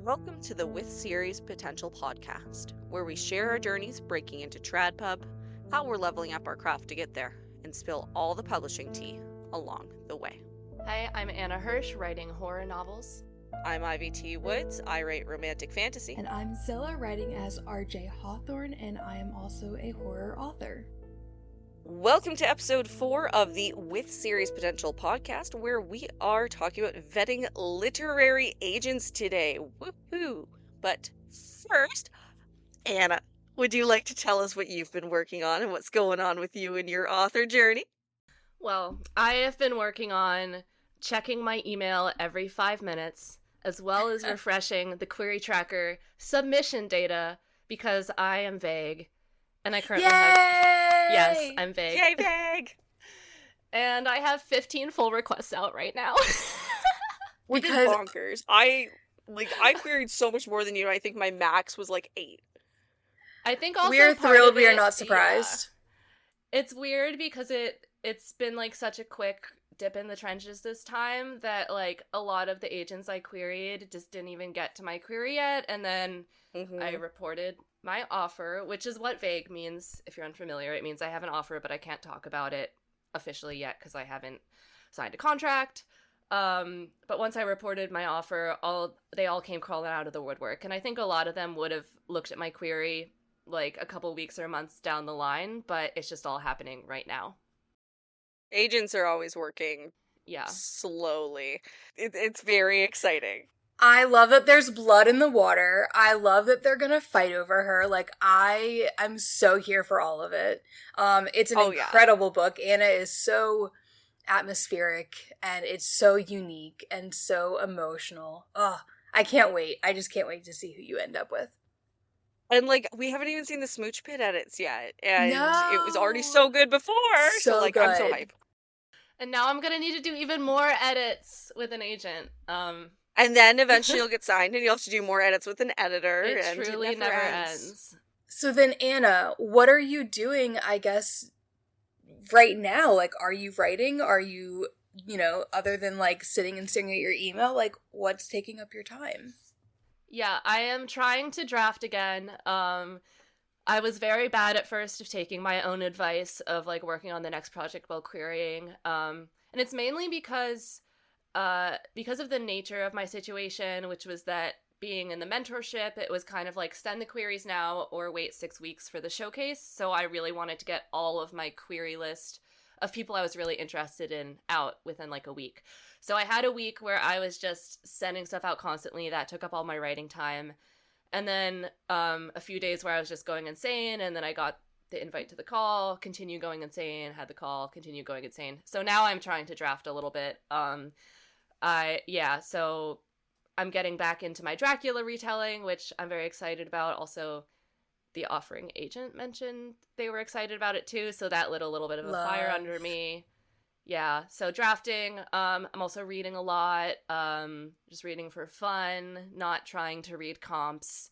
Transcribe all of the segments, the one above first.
Welcome to the With Series Potential podcast, where we share our journeys breaking into TradPub, how we're leveling up our craft to get there, and spill all the publishing tea along the way. Hi, I'm Anna Hirsch, writing horror novels. I'm Ivy T. Woods. I write romantic fantasy. And I'm Zilla, writing as RJ Hawthorne, and I am also a horror author. Welcome to episode 4 of the With Series Potential podcast, where we are talking about vetting literary agents today. Woohoo! But first, Anna, would you like to tell us what you've been working on and what's going on with you in your author journey? Well, I have been working on checking my email every 5 minutes, as well as refreshing the query tracker submission data, because I am vague. And I currently have... Yes, I'm vague. Yay, vague! And I have 15 full requests out right now. Which is bonkers. I queried so much more than you. I think my max was like 8. I think also we're thrilled we are not surprised. Yeah. It's weird because it's been like such a quick dip in the trenches this time that like a lot of the agents I queried just didn't even get to my query yet, and then I reported my offer, which is what vague means. If you're unfamiliar, it means I have an offer, but I can't talk about it officially yet because I haven't signed a contract. But once I reported my offer, they all came crawling out of the woodwork, and I think a lot of them would have looked at my query like a couple weeks or months down the line, but it's just all happening right now. Agents are always working slowly. It's very exciting. I love that there's blood in the water. I love that they're gonna fight over her. Like, I'm so here for all of it. It's an incredible book. Anna is so atmospheric, and it's so unique and so emotional. Oh, I can't wait. I just can't wait to see who you end up with. And, like, we haven't even seen the Smooch Pit edits yet. And it was already so good before. So like, good. I'm so hyped. And now I'm gonna need to do even more edits with an agent. And then eventually you'll get signed and you'll have to do more edits with an editor. It truly never ends. So then, Anna, what are you doing, I guess, right now? Like, are you writing? Are you, other than, like, sitting and staring at your email, like, what's taking up your time? Yeah, I am trying to draft again. I was very bad at first of taking my own advice of, like, working on the next project while querying. And it's mainly because of the nature of my situation, which was that being in the mentorship, it was kind of like send the queries now or wait 6 weeks for the showcase. So I really wanted to get all of my query list of people I was really interested in out within like a week. So I had a week where I was just sending stuff out constantly. That took up all my writing time. And then a few days where I was just going insane, and then I got the invite to the call, continue going insane, had the call, continue going insane. So now I'm trying to draft a little bit. So I'm getting back into my Dracula retelling, which I'm very excited about. Also, the offering agent mentioned they were excited about it too, so that lit a little bit of a fire under me. Yeah, so drafting. I'm also reading a lot, just reading for fun, not trying to read comps,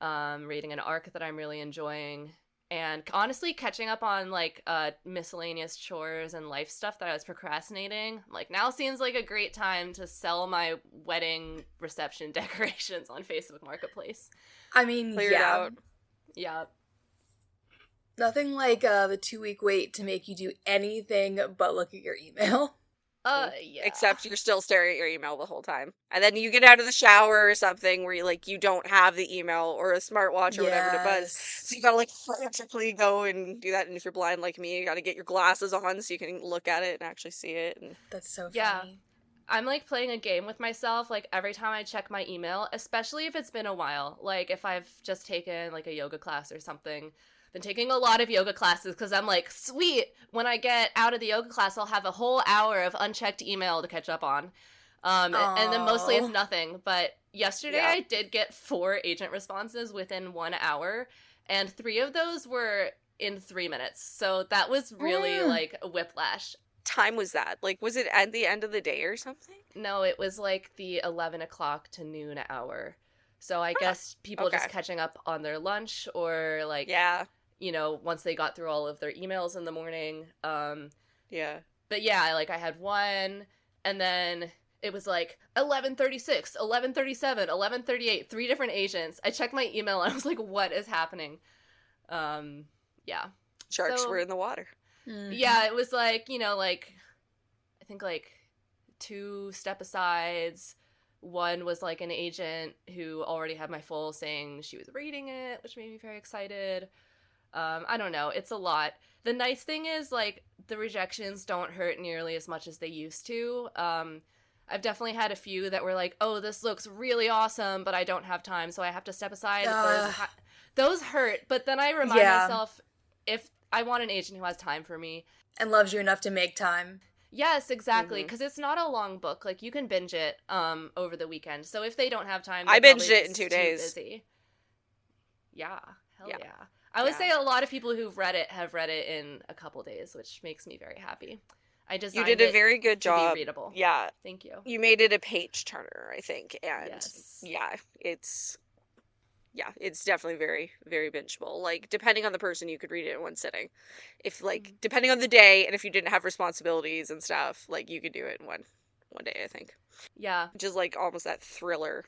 reading an arc that I'm really enjoying. And honestly, catching up on, like, miscellaneous chores and life stuff that I was procrastinating. Like, now seems like a great time to sell my wedding reception decorations on Facebook Marketplace. I mean, Clear it out. Yeah. Nothing like the 2-week wait to make you do anything but look at your email. Yeah. Except you're still staring at your email the whole time. And then you get out of the shower or something where you don't have the email or a smartwatch or whatever to buzz. So you gotta, like, frantically go and do that. And if you're blind like me, you gotta get your glasses on so you can look at it and actually see it. And that's so funny. Yeah. I'm, like, playing a game with myself, like, every time I check my email, especially if it's been a while. Like, if I've just taken, like, a yoga class or something. Been taking a lot of yoga classes because I'm like, sweet, when I get out of the yoga class, I'll have a whole hour of unchecked email to catch up on. And then mostly it's nothing. But yesterday I did get 4 agent responses within 1 hour, and 3 of those were in 3 minutes. So that was really like a whiplash. Time was that? Like, was it at the end of the day or something? No, it was like the 11 o'clock to noon hour. So I guess people just catching up on their lunch or like, once they got through all of their emails in the morning. But yeah, like I had one, and then it was like 11:36, 11:37, 11:38, 3 different agents. I checked my email and I was like, what is happening? Yeah. Sharks were in the water. Yeah, it was like, you know, like, I think like 2 step-asides. One was like an agent who already had my full saying she was reading it, which made me very excited. I don't know. It's a lot. The nice thing is, like, the rejections don't hurt nearly as much as they used to. I've definitely had a few that were like, oh, this looks really awesome, but I don't have time, so I have to step aside. Those hurt, but then I remind myself, if I want an agent who has time for me. And loves you enough to make time. Yes, exactly, because it's not a long book. Like, you can binge it over the weekend, so if they don't have time, I binged it in 2 days. Busy. Yeah, hell yeah. I would say a lot of people who've read it have read it in a couple days, which makes me very happy. You did a very good job. Be readable. Yeah. Thank you. You made it a page turner, I think. And yes. It's definitely very, very bingeable. Like, depending on the person, you could read it in one sitting. If, like, depending on the day, and if you didn't have responsibilities and stuff, like, you could do it in one day, I think. Yeah. Which is, like, almost that thriller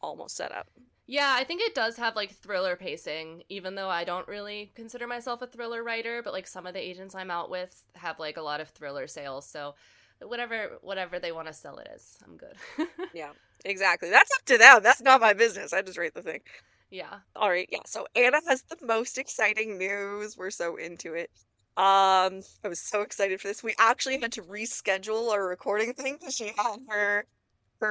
almost setup. Yeah, I think it does have, like, thriller pacing, even though I don't really consider myself a thriller writer, but, like, some of the agents I'm out with have, like, a lot of thriller sales, so whatever they want to sell it as, I'm good. Yeah, exactly. That's up to them. That's not my business. I just rate the thing. Yeah. All right, yeah, so Anna has the most exciting news. We're so into it. I was so excited for this. We actually had to reschedule our recording thing because she had her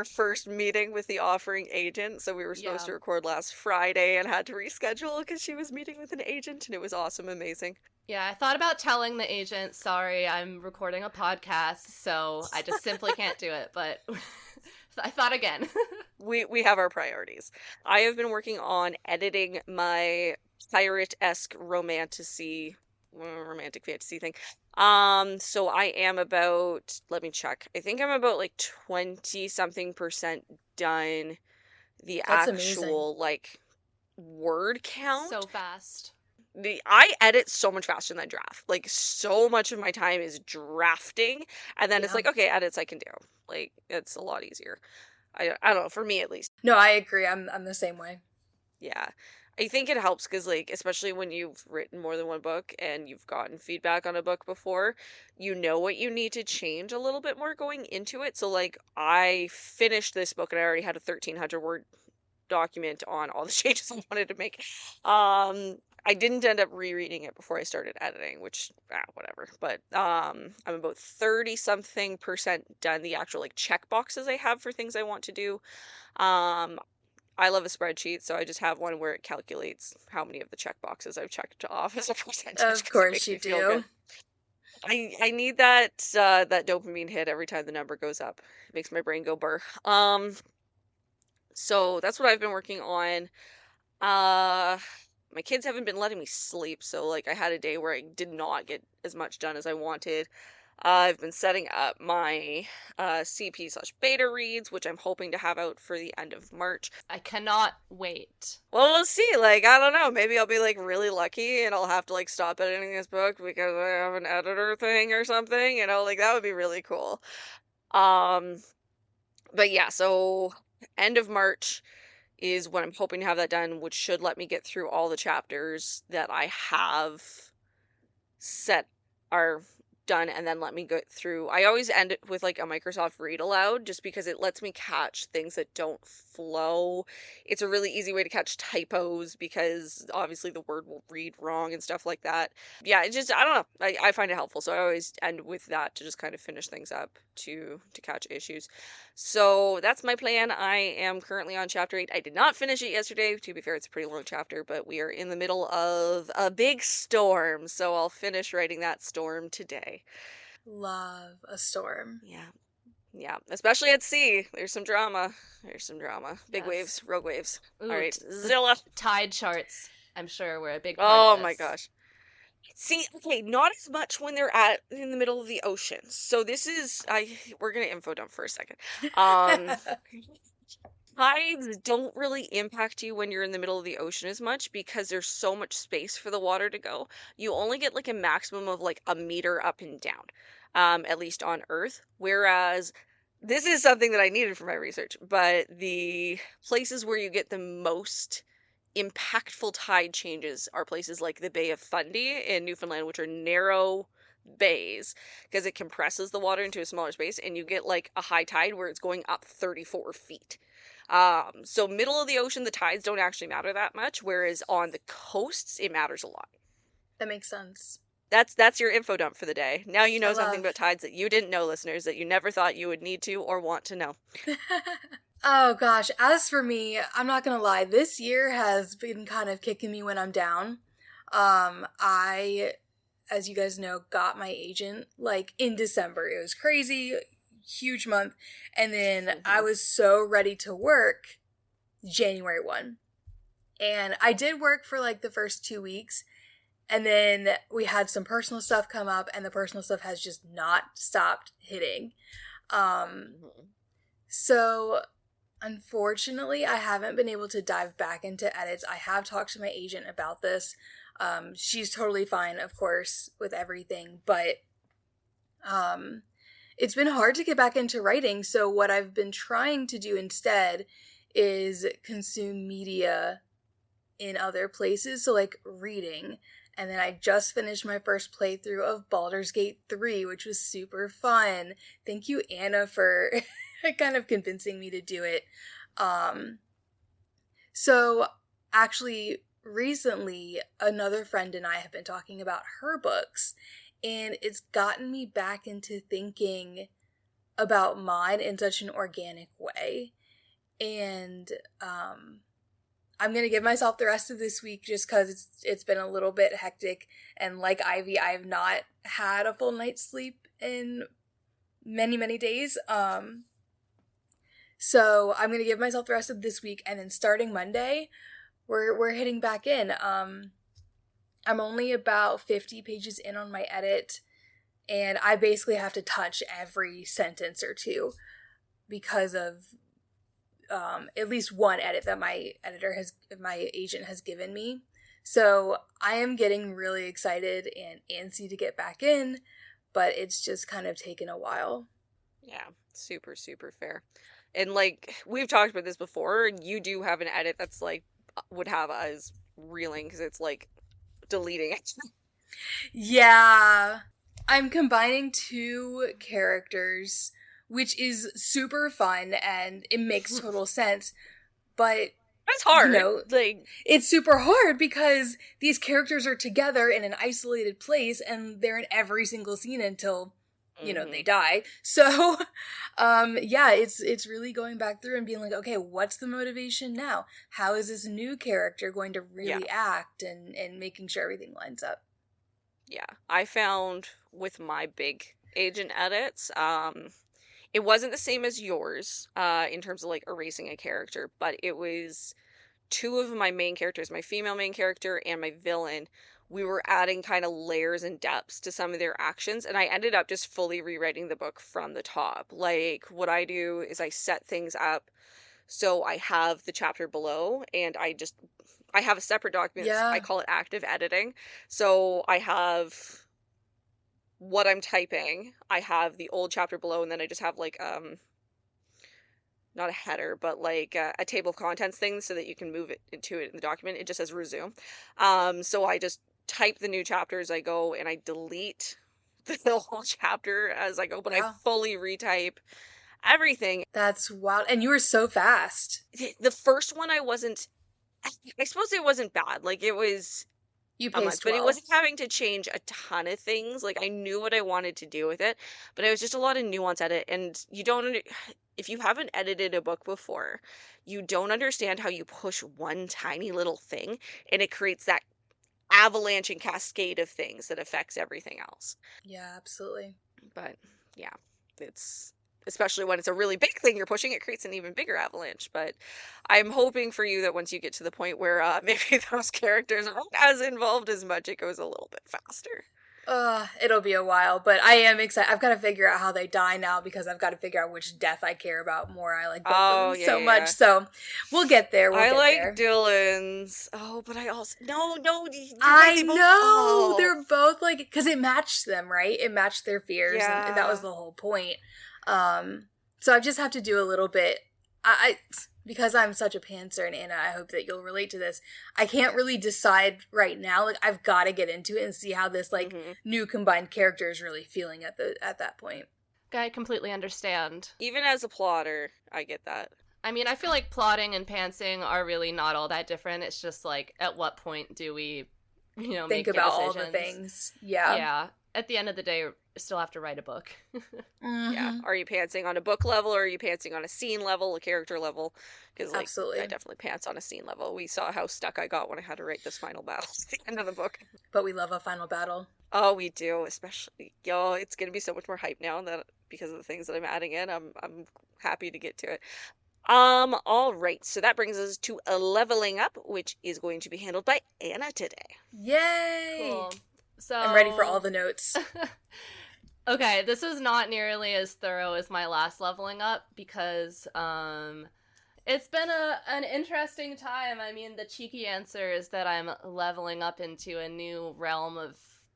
first meeting with the offering agent, so we were supposed to record last Friday and had to reschedule because she was meeting with an agent, and it was awesome, amazing. Yeah, I thought about telling the agent, sorry, I'm recording a podcast, so I just simply can't do it, but I thought again. We have our priorities. I have been working on editing my pirate-esque romantic fantasy thing. So I am about, let me check. I think I'm about like 20-something% done. That's actual amazing. Like word count. So fast. I edit so much faster than I draft. Like, so much of my time is drafting, and then it's like, okay, edits I can do. Like, it's a lot easier. I don't know, for me at least. No, I agree. I'm the same way. Yeah. I think it helps because, like, especially when you've written more than one book and you've gotten feedback on a book before, you know what you need to change a little bit more going into it. So, like, I finished this book and I already had a 1,300-word document on all the changes I wanted to make. I didn't end up rereading it before I started editing, which, whatever. But I'm about 30-something% done. The actual, like, check boxes I have for things I want to do. I love a spreadsheet, so I just have one where it calculates how many of the check boxes I've checked off as a percentage. Of course you do. I need that dopamine hit every time the number goes up. It makes my brain go burr. So that's what I've been working on. My kids haven't been letting me sleep, so, like, I had a day where I did not get as much done as I wanted. I've been setting up my CP/beta reads, which I'm hoping to have out for the end of March. I cannot wait. Well, we'll see. Like, I don't know. Maybe I'll be, like, really lucky and I'll have to, like, stop editing this book because I have an editor thing or something, you know? Like, that would be really cool. But yeah, so end of March is when I'm hoping to have that done, which should let me get through all the chapters that I have set are done, and then let me go through. I always end it with, like, a Microsoft read aloud, just because it lets me catch things that don't flow. It's a really easy way to catch typos, because obviously the word will read wrong and stuff like that. Yeah, it just, I don't know, I find it helpful, so I always end with that to just kind of finish things up to catch issues. So that's my plan. I am currently on chapter 8. I did not finish it yesterday. To be fair, it's a pretty long chapter, but we are in the middle of a big storm, so I'll finish writing that storm today. Love a storm. Yeah, especially at sea. There's some drama. Big waves, rogue waves. Ooh, all right, Zilla. Tide charts, I'm sure, were a big part of this. Oh my gosh. See, okay, not as much when they're in the middle of the ocean. So this is, we're gonna info dump for a second. Tides don't really impact you when you're in the middle of the ocean as much because there's so much space for the water to go. You only get like a maximum of like a meter up and down, at least on Earth. Whereas this is something that I needed for my research, but the places where you get the most impactful tide changes are places like the Bay of Fundy in Newfoundland, which are narrow bays because it compresses the water into a smaller space, and you get like a high tide where it's going up 34 feet. So middle of the ocean, the tides don't actually matter that much, whereas on the coasts, it matters a lot. That makes sense. That's your info dump for the day. Now you know something about tides that you didn't know, listeners, that you never thought you would need to or want to know. Oh gosh, as for me, I'm not gonna lie, this year has been kind of kicking me when I'm down. I, as you guys know, got my agent like in December. It was crazy, huge month. And then I was so ready to work January 1. And I did work for like the first 2 weeks. And then we had some personal stuff come up, and the personal stuff has just not stopped hitting. So unfortunately, I haven't been able to dive back into edits. I have talked to my agent about this. She's totally fine, of course, with everything, but it's been hard to get back into writing. So what I've been trying to do instead is consume media in other places. So like reading. And then I just finished my first playthrough of Baldur's Gate 3, which was super fun. Thank you, Anna, for kind of convincing me to do it. So actually, recently, another friend and I have been talking about her books, and it's gotten me back into thinking about mine in such an organic way. And I'm going to give myself the rest of this week just because it's been a little bit hectic. And like Ivy, I have not had a full night's sleep in many, many days. So I'm going to give myself the rest of this week. And then starting Monday, we're hitting back in. I'm only about 50 pages in on my edit. And I basically have to touch every sentence or two because of at least one edit that my agent has given me. So I am getting really excited and antsy to get back in, but it's just kind of taken a while. Yeah, super, super fair. And like, we've talked about this before, you do have an edit that's like, would have us reeling because it's like deleting it. Yeah. I'm combining two characters, which is super fun and it makes total sense, but it's hard. You know, like, it's super hard because these characters are together in an isolated place and they're in every single scene until, you know, they die. So, yeah, it's really going back through and being like, okay, what's the motivation now? How is this new character going to really act and making sure everything lines up? Yeah, I found with my big agent edits, it wasn't the same as yours in terms of like erasing a character, but it was two of my main characters, my female main character and my villain. We were adding kind of layers and depths to some of their actions, and I ended up just fully rewriting the book from the top. Like, what I do is I set things up so I have the chapter below, and I have a separate document. Yeah. I call it active editing. So I have what I'm typing, I have the old chapter below, and then I just have like not a header, but like a table of contents thing so that you can move it into it in the document. It just says resume. So I just type the new chapter as I go, and I delete the whole chapter as I go, but I fully retype everything. That's wild. And you were so fast. The first one I suppose it wasn't bad. Like, it was you paced well. But it wasn't having to change a ton of things. Like, I knew what I wanted to do with it, but it was just a lot of nuance at it. And if you haven't edited a book before, you don't understand how you push one tiny little thing and it creates that avalanche and cascade of things that affects everything else. Yeah, absolutely. But yeah, it's, especially when it's a really big thing you're pushing, it creates an even bigger avalanche. But I'm hoping for you that once you get to the point where maybe those characters aren't as involved as much, it goes a little bit faster. It'll be a while, but I am excited. I've got to figure out how they die now because I've got to figure out which death I care about more. I like both of them so much, so we'll get there. I like Dylan's. Oh, but I also no. I know they're both like, because it matched them, right? It matched their fears, and that was the whole point. So I just have to do a little bit. Because I'm such a pantser, and Anna, I hope that you'll relate to this. I can't really decide right now. Like, I've got to get into it and see how this new combined character is really feeling at that point. I completely understand. Even as a plotter, I get that. I mean, I feel like plotting and pantsing are really not all that different. It's just like, at what point do we, think about all the things? Yeah. Yeah. At the end of the day, still have to write a book. Yeah. Are you pantsing on a book level, or are you pantsing on a scene level, a character level? Because absolutely, I definitely pants on a scene level. We saw how stuck I got when I had to write this final battle at the end of the book. But we love a final battle. Oh, we do, especially it's gonna be so much more hype now that because of the things that I'm adding in. I'm happy to get to it. All right, so that brings us to a leveling up, which is going to be handled by Anna today. Yay! Cool. So I'm ready for all the notes. Okay, this is not nearly as thorough as my last leveling up because it's been an interesting time. I mean, the cheeky answer is that I'm leveling up into a new realm of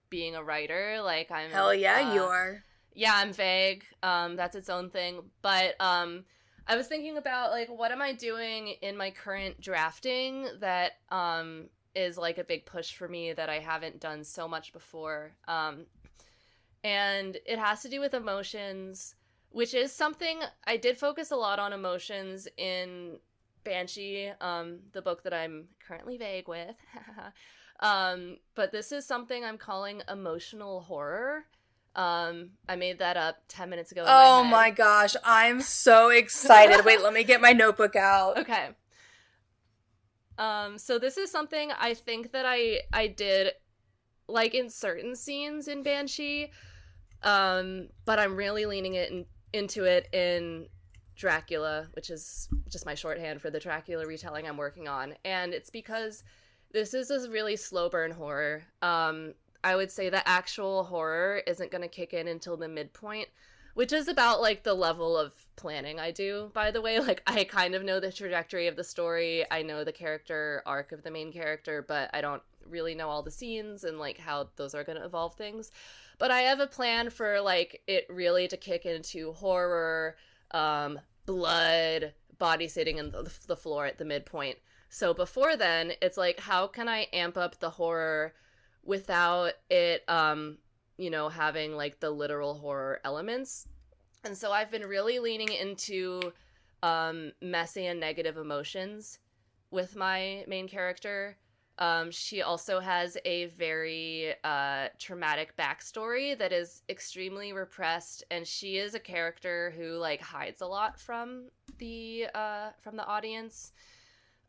being a writer. Like, I'm hell yeah, you are. Yeah, I'm vague. That's its own thing. But I was thinking about, like, what am I doing in my current drafting that is like a big push for me that I haven't done so much before. And it has to do with emotions, which is something I did focus a lot on emotions in Banshee, the book that I'm currently vague with. But this is something I'm calling emotional horror. I made that up 10 minutes ago. Oh my gosh, I'm so excited. Wait, let me get my notebook out. Okay. So this is something I think that I did, like, in certain scenes in Banshee, but I'm really leaning into it in Dracula, which is just my shorthand for the Dracula retelling I'm working on, and it's because this is a really slow burn horror. I would say the actual horror isn't going to kick in until the midpoint, which is about, like, the level of planning I do, by the way. Like, I kind of know the trajectory of the story. I know the character arc of the main character, but I don't really know all the scenes and, like, how those are going to evolve things. But I have a plan for, like, it really to kick into horror, blood, body sitting on the floor at the midpoint. So before then, it's like, how can I amp up the horror without it, having, like, the literal horror elements? And so I've been really leaning into messy and negative emotions with my main character. She also has a very traumatic backstory that is extremely repressed, and she is a character who, like, hides a lot from the audience.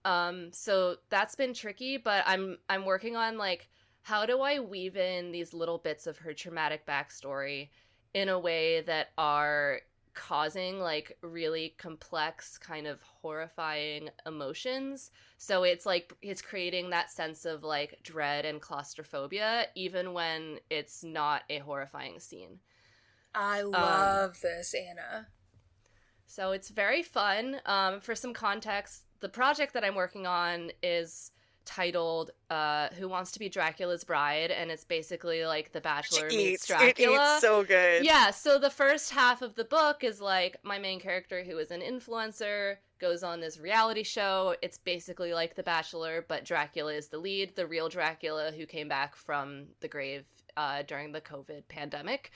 So that's been tricky, but I'm working on, like, how do I weave in these little bits of her traumatic backstory in a way that are causing, like, really complex, kind of horrifying emotions. So it's like, it's creating that sense of, like, dread and claustrophobia, even when it's not a horrifying scene. I love this, Anna. So it's very fun. For some context, the project that I'm working on is titled Who Wants to Be Dracula's Bride, and it's basically like The Bachelor meets Dracula. It eats so good. Yeah, so the first half of the book is, like, my main character, who is an influencer, goes on this reality show. It's basically like The Bachelor, but Dracula is the lead, the real Dracula who came back from the grave during the COVID pandemic.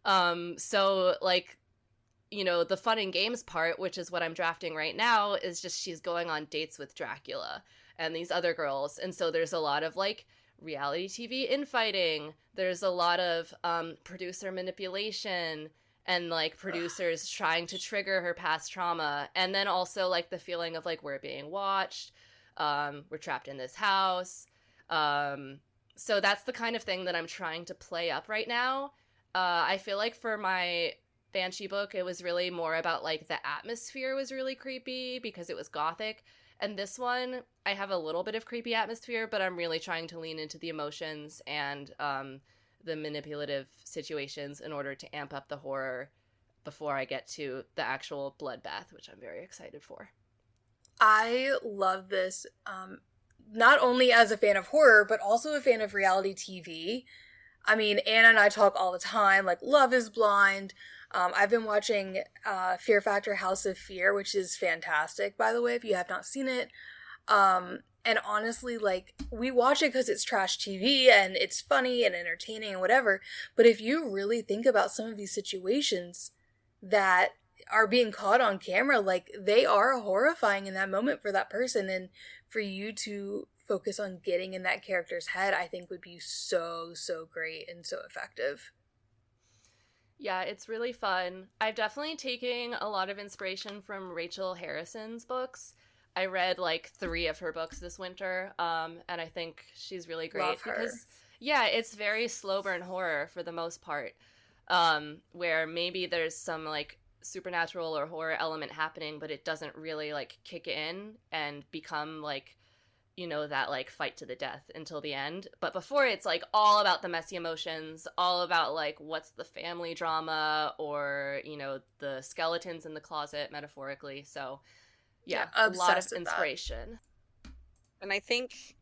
So, like, the fun and games part, which is what I'm drafting right now, is just she's going on dates with Dracula and these other girls. And so there's a lot of, like, reality TV infighting. There's a lot of producer manipulation and, like, producers trying to trigger her past trauma. And then also, like, the feeling of, like, we're being watched. We're trapped in this house. So that's the kind of thing that I'm trying to play up right now. I feel like for my Banshee book, it was really more about, like, the atmosphere was really creepy because it was gothic. And this one, I have a little bit of creepy atmosphere, but I'm really trying to lean into the emotions and the manipulative situations in order to amp up the horror before I get to the actual bloodbath, which I'm very excited for. I love this, not only as a fan of horror, but also a fan of reality TV. I mean, Anna and I talk all the time, like, Love is Blind, I've been watching Fear Factor House of Fear, which is fantastic, by the way, if you have not seen it. And honestly, like, we watch it because it's trash TV and it's funny and entertaining and whatever. But if you really think about some of these situations that are being caught on camera, like, they are horrifying in that moment for that person. And for you to focus on getting in that character's head, I think would be so, so great and so effective. Yeah, it's really fun. I've definitely taken a lot of inspiration from Rachel Harrison's books. I read like 3 of her books this winter, and I think she's really great. Love her. Because, yeah, it's very slow burn horror for the most part, where maybe there's some like supernatural or horror element happening, but it doesn't really like kick in and become like, you know, that like fight to the death until the end. But before, it's like all about the messy emotions, all about like what's the family drama, or, you know, the skeletons in the closet, metaphorically. So yeah, a lot of inspiration. And I think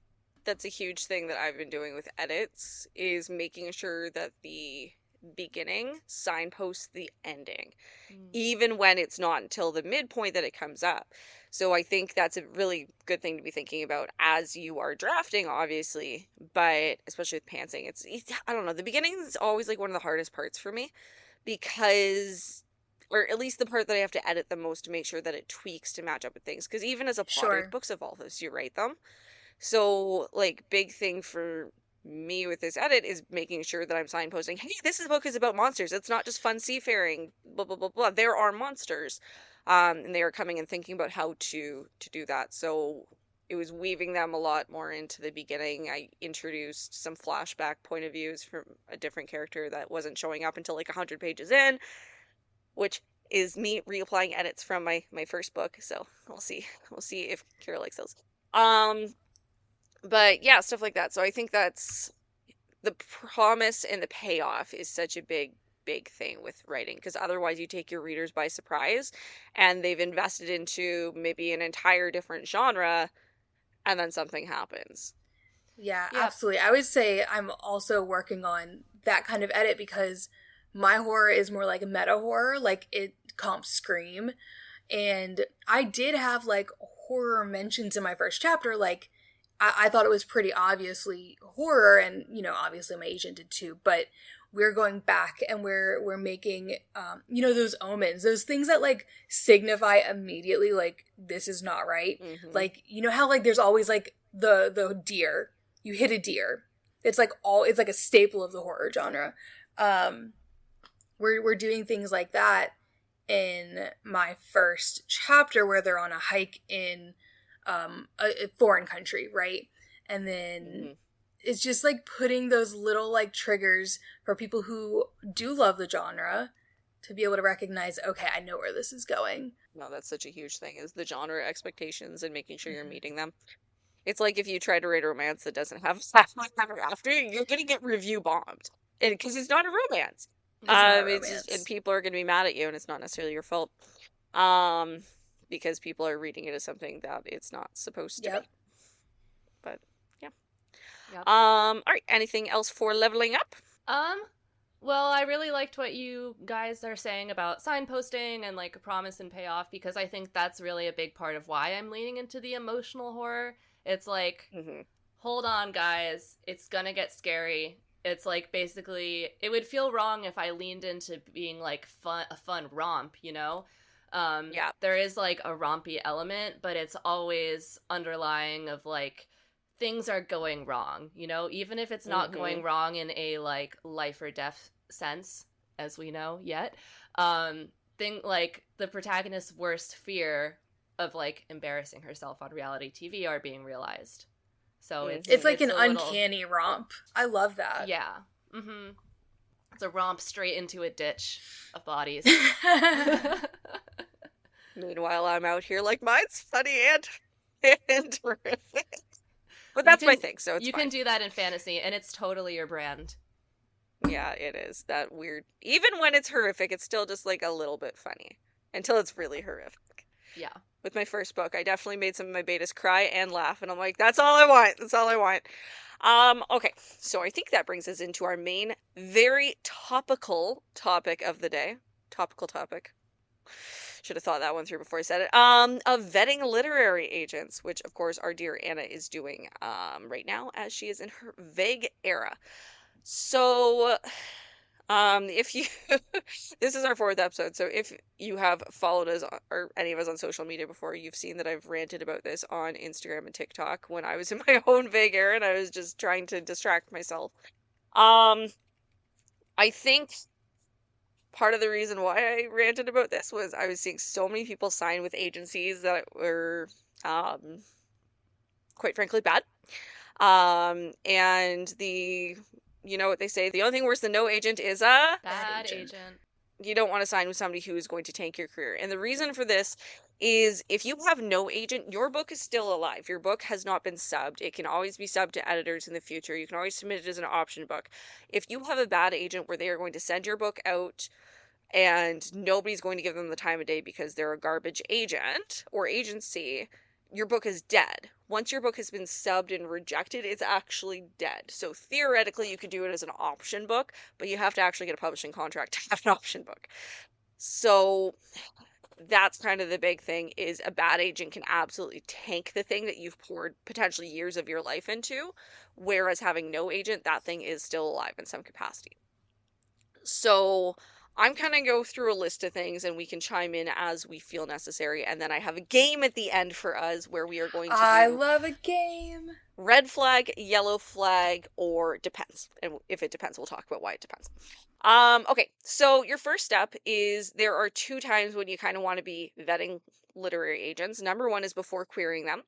that's a huge thing that I've been doing with edits, is making sure that the beginning signposts the ending, even when it's not until the midpoint that it comes up. So I think that's a really good thing to be thinking about as you are drafting, obviously, but especially with pantsing, it's I don't know, the beginning is always like one of the hardest parts for me, because, or at least the part that I have to edit the most to make sure that it tweaks to match up with things. Because even as a plotter, books evolve as you write them. So, like, big thing for me with this edit is making sure that I'm signposting, hey, this book is about monsters. It's not just fun seafaring, blah, blah, blah, blah. There are monsters. And they are coming and thinking about how to do that. So it was weaving them a lot more into the beginning. I introduced some flashback point of views from a different character that wasn't showing up until like 100 pages in, which is me reapplying edits from my first book. So we'll see if Kira likes those. But yeah, stuff like that. So I think that's the promise, and the payoff is such a big thing with writing, because otherwise you take your readers by surprise and they've invested into maybe an entire different genre, and then something happens. Yeah, absolutely. I would say I'm also working on that kind of edit, because my horror is more like a meta horror, like it comps Scream. And I did have like horror mentions in my first chapter. Like I thought it was pretty obviously horror, and, you know, obviously my agent did too, but we're going back and we're making, you know, those omens, those things that like signify immediately, like, this is not right. Mm-hmm. Like, you know how like there's always like the deer, you hit a deer. It's like a staple of the horror genre. We're doing things like that in my first chapter, where they're on a hike in a foreign country, right? And then it's just like putting those little like triggers for people who do love the genre to be able to recognize, okay, I know where this is going. No, that's such a huge thing, is the genre expectations and making sure you're meeting them. It's like if you try to write a romance that doesn't have ever after, you're gonna get review bombed, because it's not a romance. And people are gonna be mad at you, and it's not necessarily your fault. Because people are reading it as something that it's not supposed to be. But yeah. Yep. All right. Anything else for leveling up? Well, I really liked what you guys are saying about signposting and like a promise and payoff, because I think that's really a big part of why I'm leaning into the emotional horror. It's like, hold on, guys, it's gonna get scary. It's like, basically, it would feel wrong if I leaned into being like a fun romp, you know? There is like a rompy element, but it's always underlying of like, things are going wrong, you know, even if it's not going wrong in a like life or death sense, as we know yet. Like the protagonist's worst fear of like embarrassing herself on reality TV are being realized. So it's like an uncanny romp. I love that. Yeah. It's a romp straight into a ditch of bodies. Meanwhile, I'm out here like, mine's funny and terrific. But that's my thing, so it's You fine. can do that in fantasy, and it's totally your brand. Yeah, it is. That weird. Even when it's horrific, it's still just like a little bit funny. Until it's really horrific. Yeah. With my first book, I definitely made some of my betas cry and laugh, and I'm like, that's all I want. That's all I want. Okay, so I think that brings us into our main, very topical topic of the day. topical topic. Should have thought that one through before I said it. Of vetting literary agents, which of course our dear Anna is doing right now as she is in her vague era. So, if you, this is our 4th episode, so if you have followed us or any of us on social media before, you've seen that I've ranted about this on Instagram and TikTok when I was in my own vague era and I was just trying to distract myself. I think part of the reason why I ranted about this was I was seeing so many people sign with agencies that were, quite frankly, bad. And you know what they say, the only thing worse than no agent is a bad agent. You don't want to sign with somebody who is going to tank your career. And the reason for this is if you have no agent, your book is still alive. Your book has not been subbed. It can always be subbed to editors in the future. You can always submit it as an option book. If you have a bad agent where they are going to send your book out and nobody's going to give them the time of day because they're a garbage agent or agency, your book is dead. Once your book has been subbed and rejected, it's actually dead. So theoretically, you could do it as an option book, but you have to actually get a publishing contract to have an option book. So that's kind of the big thing, is a bad agent can absolutely tank the thing that you've poured potentially years of your life into, whereas having no agent, that thing is still alive in some capacity. So I'm kind of go through a list of things and we can chime in as we feel necessary. And then I have a game at the end for us where we are going to I love a game. Red flag, yellow flag, or depends. And if it depends, we'll talk about why it depends. Okay, so your first step is there are 2 times when you kind of want to be vetting literary agents. Number 1 is before querying them.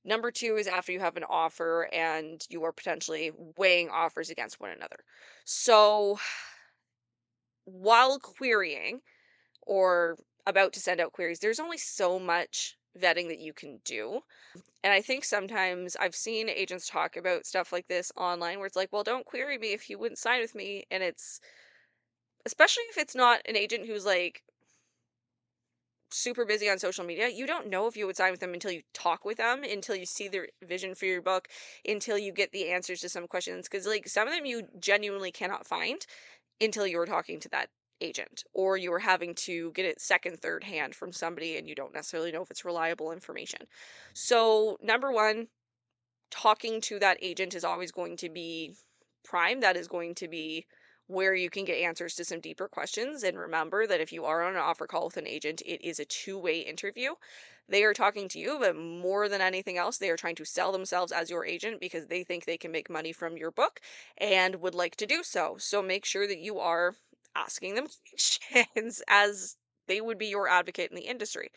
Number 2 is after you have an offer and you are potentially weighing offers against one another. So while querying or about to send out queries, there's only so much vetting that you can do. And I think sometimes I've seen agents talk about stuff like this online where it's like, well, don't query me if you wouldn't sign with me. And it's, especially if it's not an agent who's like super busy on social media, you don't know if you would sign with them until you talk with them, until you see their vision for your book, until you get the answers to some questions. Because like some of them you genuinely cannot find until you were talking to that agent, or you were having to get it second, third hand from somebody and you don't necessarily know if it's reliable information. So number 1, talking to that agent is always going to be prime. That is going to be where you can get answers to some deeper questions. And remember that if you are on an offer call with an agent, it is a 2-way interview. They are talking to you, but more than anything else, they are trying to sell themselves as your agent because they think they can make money from your book and would like to do so. So make sure that you are asking them questions as they would be your advocate in the industry.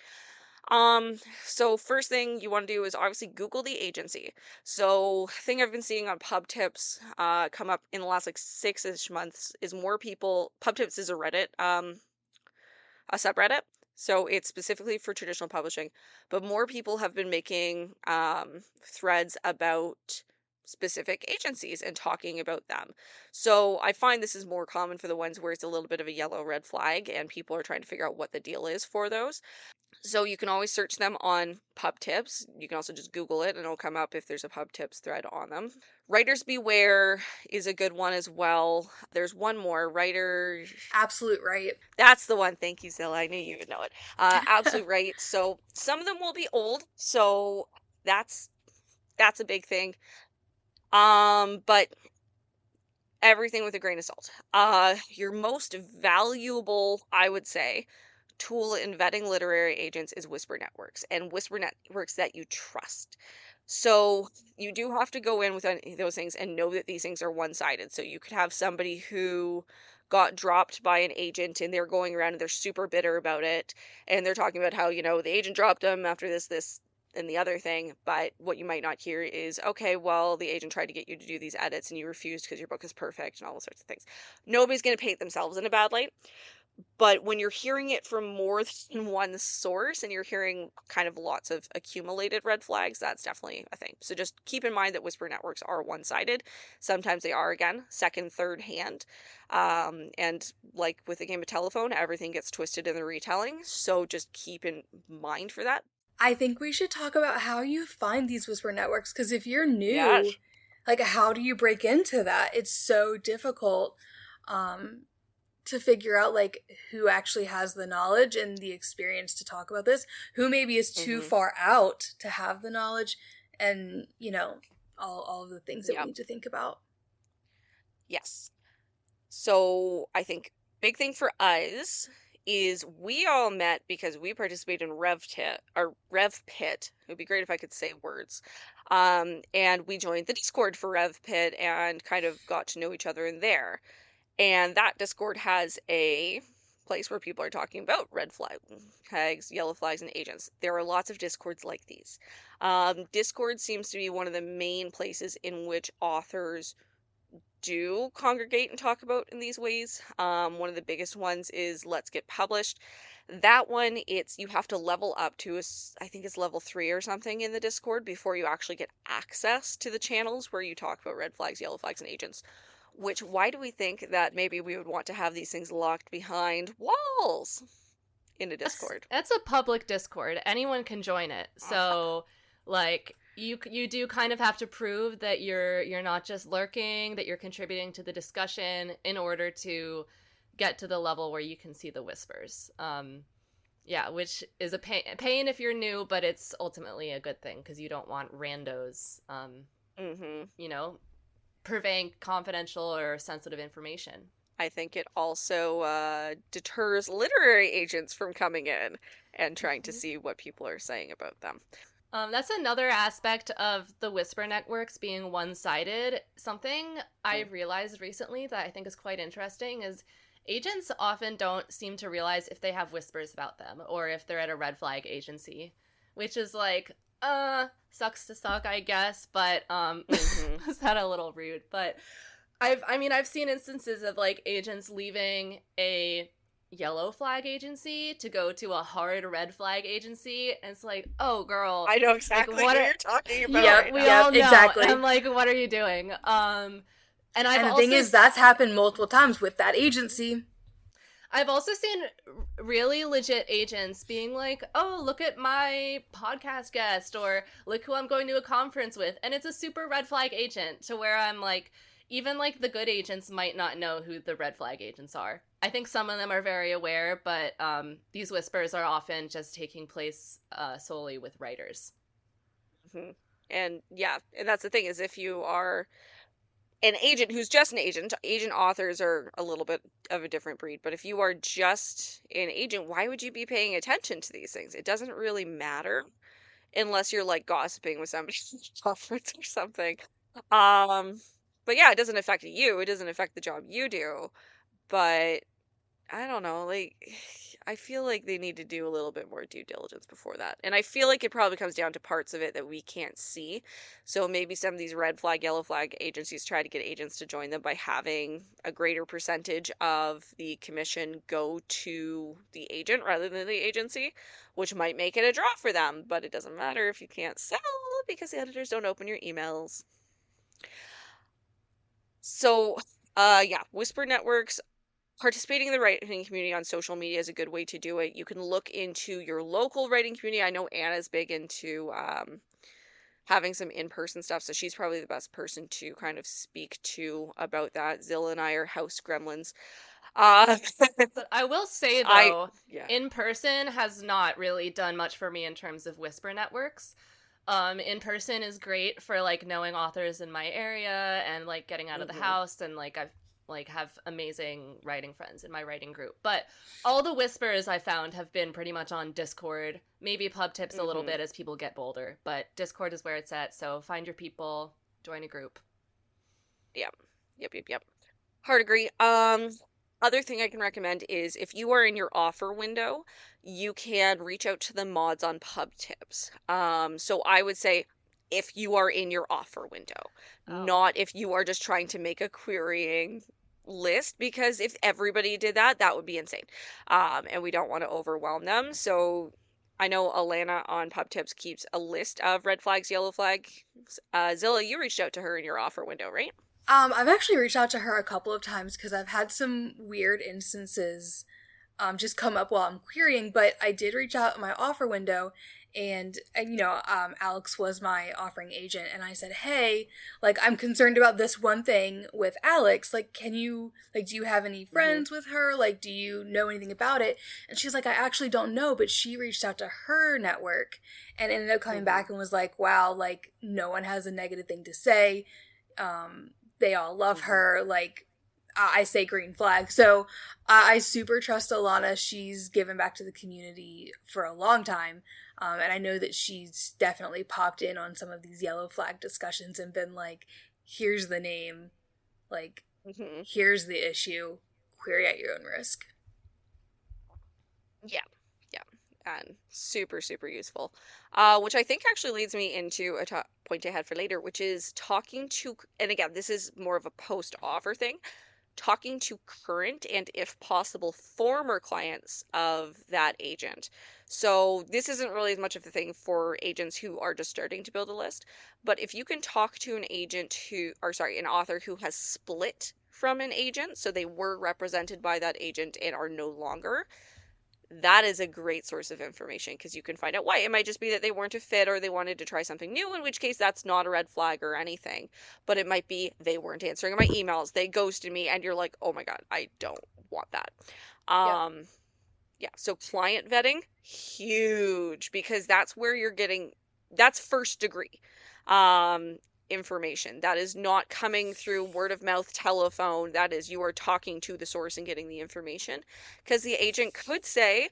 So first thing you want to do is obviously Google the agency. So thing I've been seeing on pub tips come up in the last like 6-ish months is more people, pub tips is a Reddit, a subreddit. So it's specifically for traditional publishing, but more people have been making threads about specific agencies and talking about them. So I find this is more common for the ones where it's a little bit of a yellow red flag and people are trying to figure out what the deal is for those. So you can always search them on pub tips. You can also just Google it and it'll come up if there's a pub tips thread on them. Writers Beware is a good one as well. There's one more, Writer... Absolute Right. That's the one. Thank you, Zilla. I knew you would know it. Absolute Right. So some of them will be old. So that's a big thing. But everything with a grain of salt. Your most valuable, I would say, tool in vetting literary agents is whisper networks, and whisper networks that you trust. So you do have to go in with those things and know that these things are one-sided. So you could have somebody who got dropped by an agent and they're going around and they're super bitter about it and they're talking about how, you know, the agent dropped them after this and the other thing. But what you might not hear is, okay, well, the agent tried to get you to do these edits and you refused because your book is perfect and all those sorts of things. Nobody's going to paint themselves in a bad light. But when you're hearing it from more than one source and you're hearing kind of lots of accumulated red flags, that's definitely a thing. So just keep in mind that whisper networks are one-sided. Sometimes they are, again, second, third hand. And like with the game of telephone, everything gets twisted in the retelling. So just keep in mind for that. I think we should talk about how you find these whisper networks, because if you're new, like, how do you break into that? It's so difficult to figure out like who actually has the knowledge and the experience to talk about this, who maybe is too far out to have the knowledge, and all of the things that we need to think about. Yes. So I think big thing for us is we all met because we participated in Rev Pit. It would be great if I could say words. And we joined the Discord for Rev Pit and kind of got to know each other in there. And that Discord has a place where people are talking about red flags, yellow flags, and agents. There are lots of Discords like these. Discord seems to be one of the main places in which authors do congregate and talk about in these ways. One of the biggest ones is Let's Get Published. That one, you have to level up to I think it's level 3 or something in the Discord before you actually get access to the channels where you talk about red flags, yellow flags, and agents. Which, why do we think that maybe we would want to have these things locked behind walls in a Discord? That's a public Discord. Anyone can join it. So, like, you do kind of have to prove that you're not just lurking, that you're contributing to the discussion in order to get to the level where you can see the whispers. Which is a pain if you're new, but it's ultimately a good thing because you don't want randos, purveying confidential or sensitive information. I think it also deters literary agents from coming in and trying to see what people are saying about them. That's another aspect of the whisper networks being one-sided. Something I realized recently that I think is quite interesting is agents often don't seem to realize if they have whispers about them or if they're at a red flag agency, which is like, sucks to suck, I guess, but was that a little rude? But I've seen instances of like agents leaving a yellow flag agency to go to a hard red flag agency, and it's like, oh girl, I know exactly like, what you're talking about. Yeah, we all know. Exactly. I'm like, what are you doing? And the thing is, that's happened multiple times with that agency. I've also seen really legit agents being like, oh, look at my podcast guest, or look who I'm going to a conference with, and it's a super red flag agent, to where I'm like, even like the good agents might not know who the red flag agents are. I think some of them are very aware, but these whispers are often just taking place solely with writers. Mm-hmm. And that's the thing, is if you are an agent who's just an agent authors are a little bit of a different breed, but if you are just an agent, why would you be paying attention to these things? It doesn't really matter unless you're like gossiping with somebody at a conference or something. But yeah, it doesn't affect you. It doesn't affect the job you do. But I don't know, like, I feel like they need to do a little bit more due diligence before that. And I feel like it probably comes down to parts of it that we can't see. So maybe some of these red flag, yellow flag agencies try to get agents to join them by having a greater percentage of the commission go to the agent rather than the agency, which might make it a draw for them. But it doesn't matter if you can't sell because the editors don't open your emails. So, whisper networks. Participating in the writing community on social media is a good way to do it. You can look into your local writing community. I know Anna's big into having some in-person stuff, so she's probably the best person to kind of speak to about that. Zilla and I are house gremlins. But I will say, though, in-person has not really done much for me in terms of whisper networks. In-person is great for, like, knowing authors in my area and, like, getting out of the house, and, like, I've have amazing writing friends in my writing group. But all the whispers I found have been pretty much on Discord. Maybe pub tips a little bit as people get bolder, but Discord is where it's at. So find your people, join a group. Yep. Hard agree. Other thing I can recommend is if you are in your offer window, you can reach out to the mods on pub tips. So I would say if you are in your offer window, not if you are just trying to make a querying list, because if everybody did that, that would be insane. And we don't want to overwhelm them. So I know Alana on Pub Tips keeps a list of red flags, yellow flags. Zilla, you reached out to her in your offer window, right? I've actually reached out to her a couple of times because I've had some weird instances just come up while I'm querying, but I did reach out in my offer window, And Alex was my offering agent, and I said, hey, like, I'm concerned about this one thing with Alex. Like, do you have any friends with her? Like, do you know anything about it? And she's like, I actually don't know, but she reached out to her network and ended up coming back and was like, wow, like, no one has a negative thing to say. They all love her. Like, I say green flag. So I super trust Alana. She's given back to the community for a long time. And I know that she's definitely popped in on some of these yellow flag discussions and been like, here's the name, like, here's the issue, query at your own risk. Yeah. And super, super useful. Which I think actually leads me into a point I had for later, which is talking to, and again, this is more of a post-offer thing, talking to current and, if possible, former clients of that agent. So this isn't really as much of a thing for agents who are just starting to build a list, but if you can talk to an author who has split from an agent, so they were represented by that agent and are no longer, that is a great source of information because you can find out why. It might just be that they weren't a fit or they wanted to try something new, in which case that's not a red flag or anything. But it might be they weren't answering my emails, they ghosted me, and you're like, oh my God, I don't want that. Yeah, so client vetting, huge, because that's where you're getting, that's first degree information. That is not coming through word of mouth, telephone. That is, you are talking to the source and getting the information. Because the agent could say,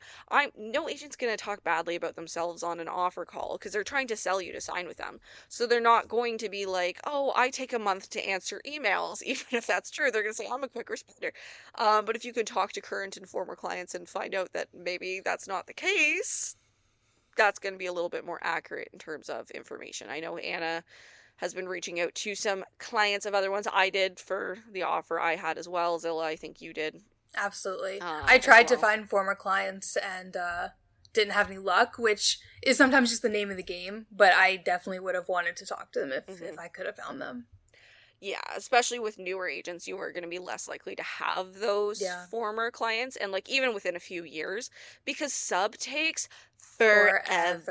no agent's going to talk badly about themselves on an offer call because they're trying to sell you to sign with them. So they're not going to be like, oh, I take a month to answer emails. Even if that's true, they're going to say, I'm a quick responder. But if you can talk to current and former clients and find out that maybe that's not the case, that's going to be a little bit more accurate in terms of information. I know Anna has been reaching out to some clients of other ones. I did for the offer I had as well. Zilla, I think you did. Absolutely. I tried to find former clients and didn't have any luck, which is sometimes just the name of the game, but I definitely would have wanted to talk to them if I could have found them. Yeah, especially with newer agents, you are going to be less likely to have those former clients, and like even within a few years, because sub takes forever.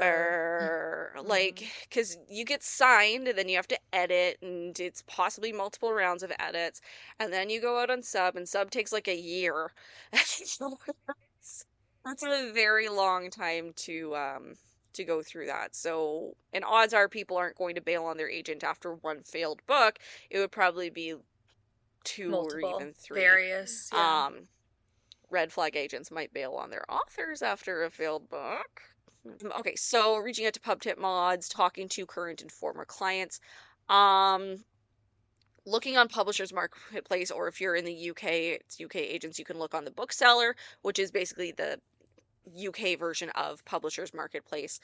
Like, because you get signed and then you have to edit, and it's possibly multiple rounds of edits, and then you go out on sub, and sub takes like a year. That's a very long time to go through that. So, and odds are people aren't going to bail on their agent after one failed book. It would probably be multiple, or even three. Various. Yeah. Red flag agents might bail on their authors after a failed book. Okay, so reaching out to pub tip mods, talking to current and former clients, looking on Publishers Marketplace, or if you're in the UK, it's UK agents, you can look on the bookseller, which is basically the UK version of Publishers Marketplace.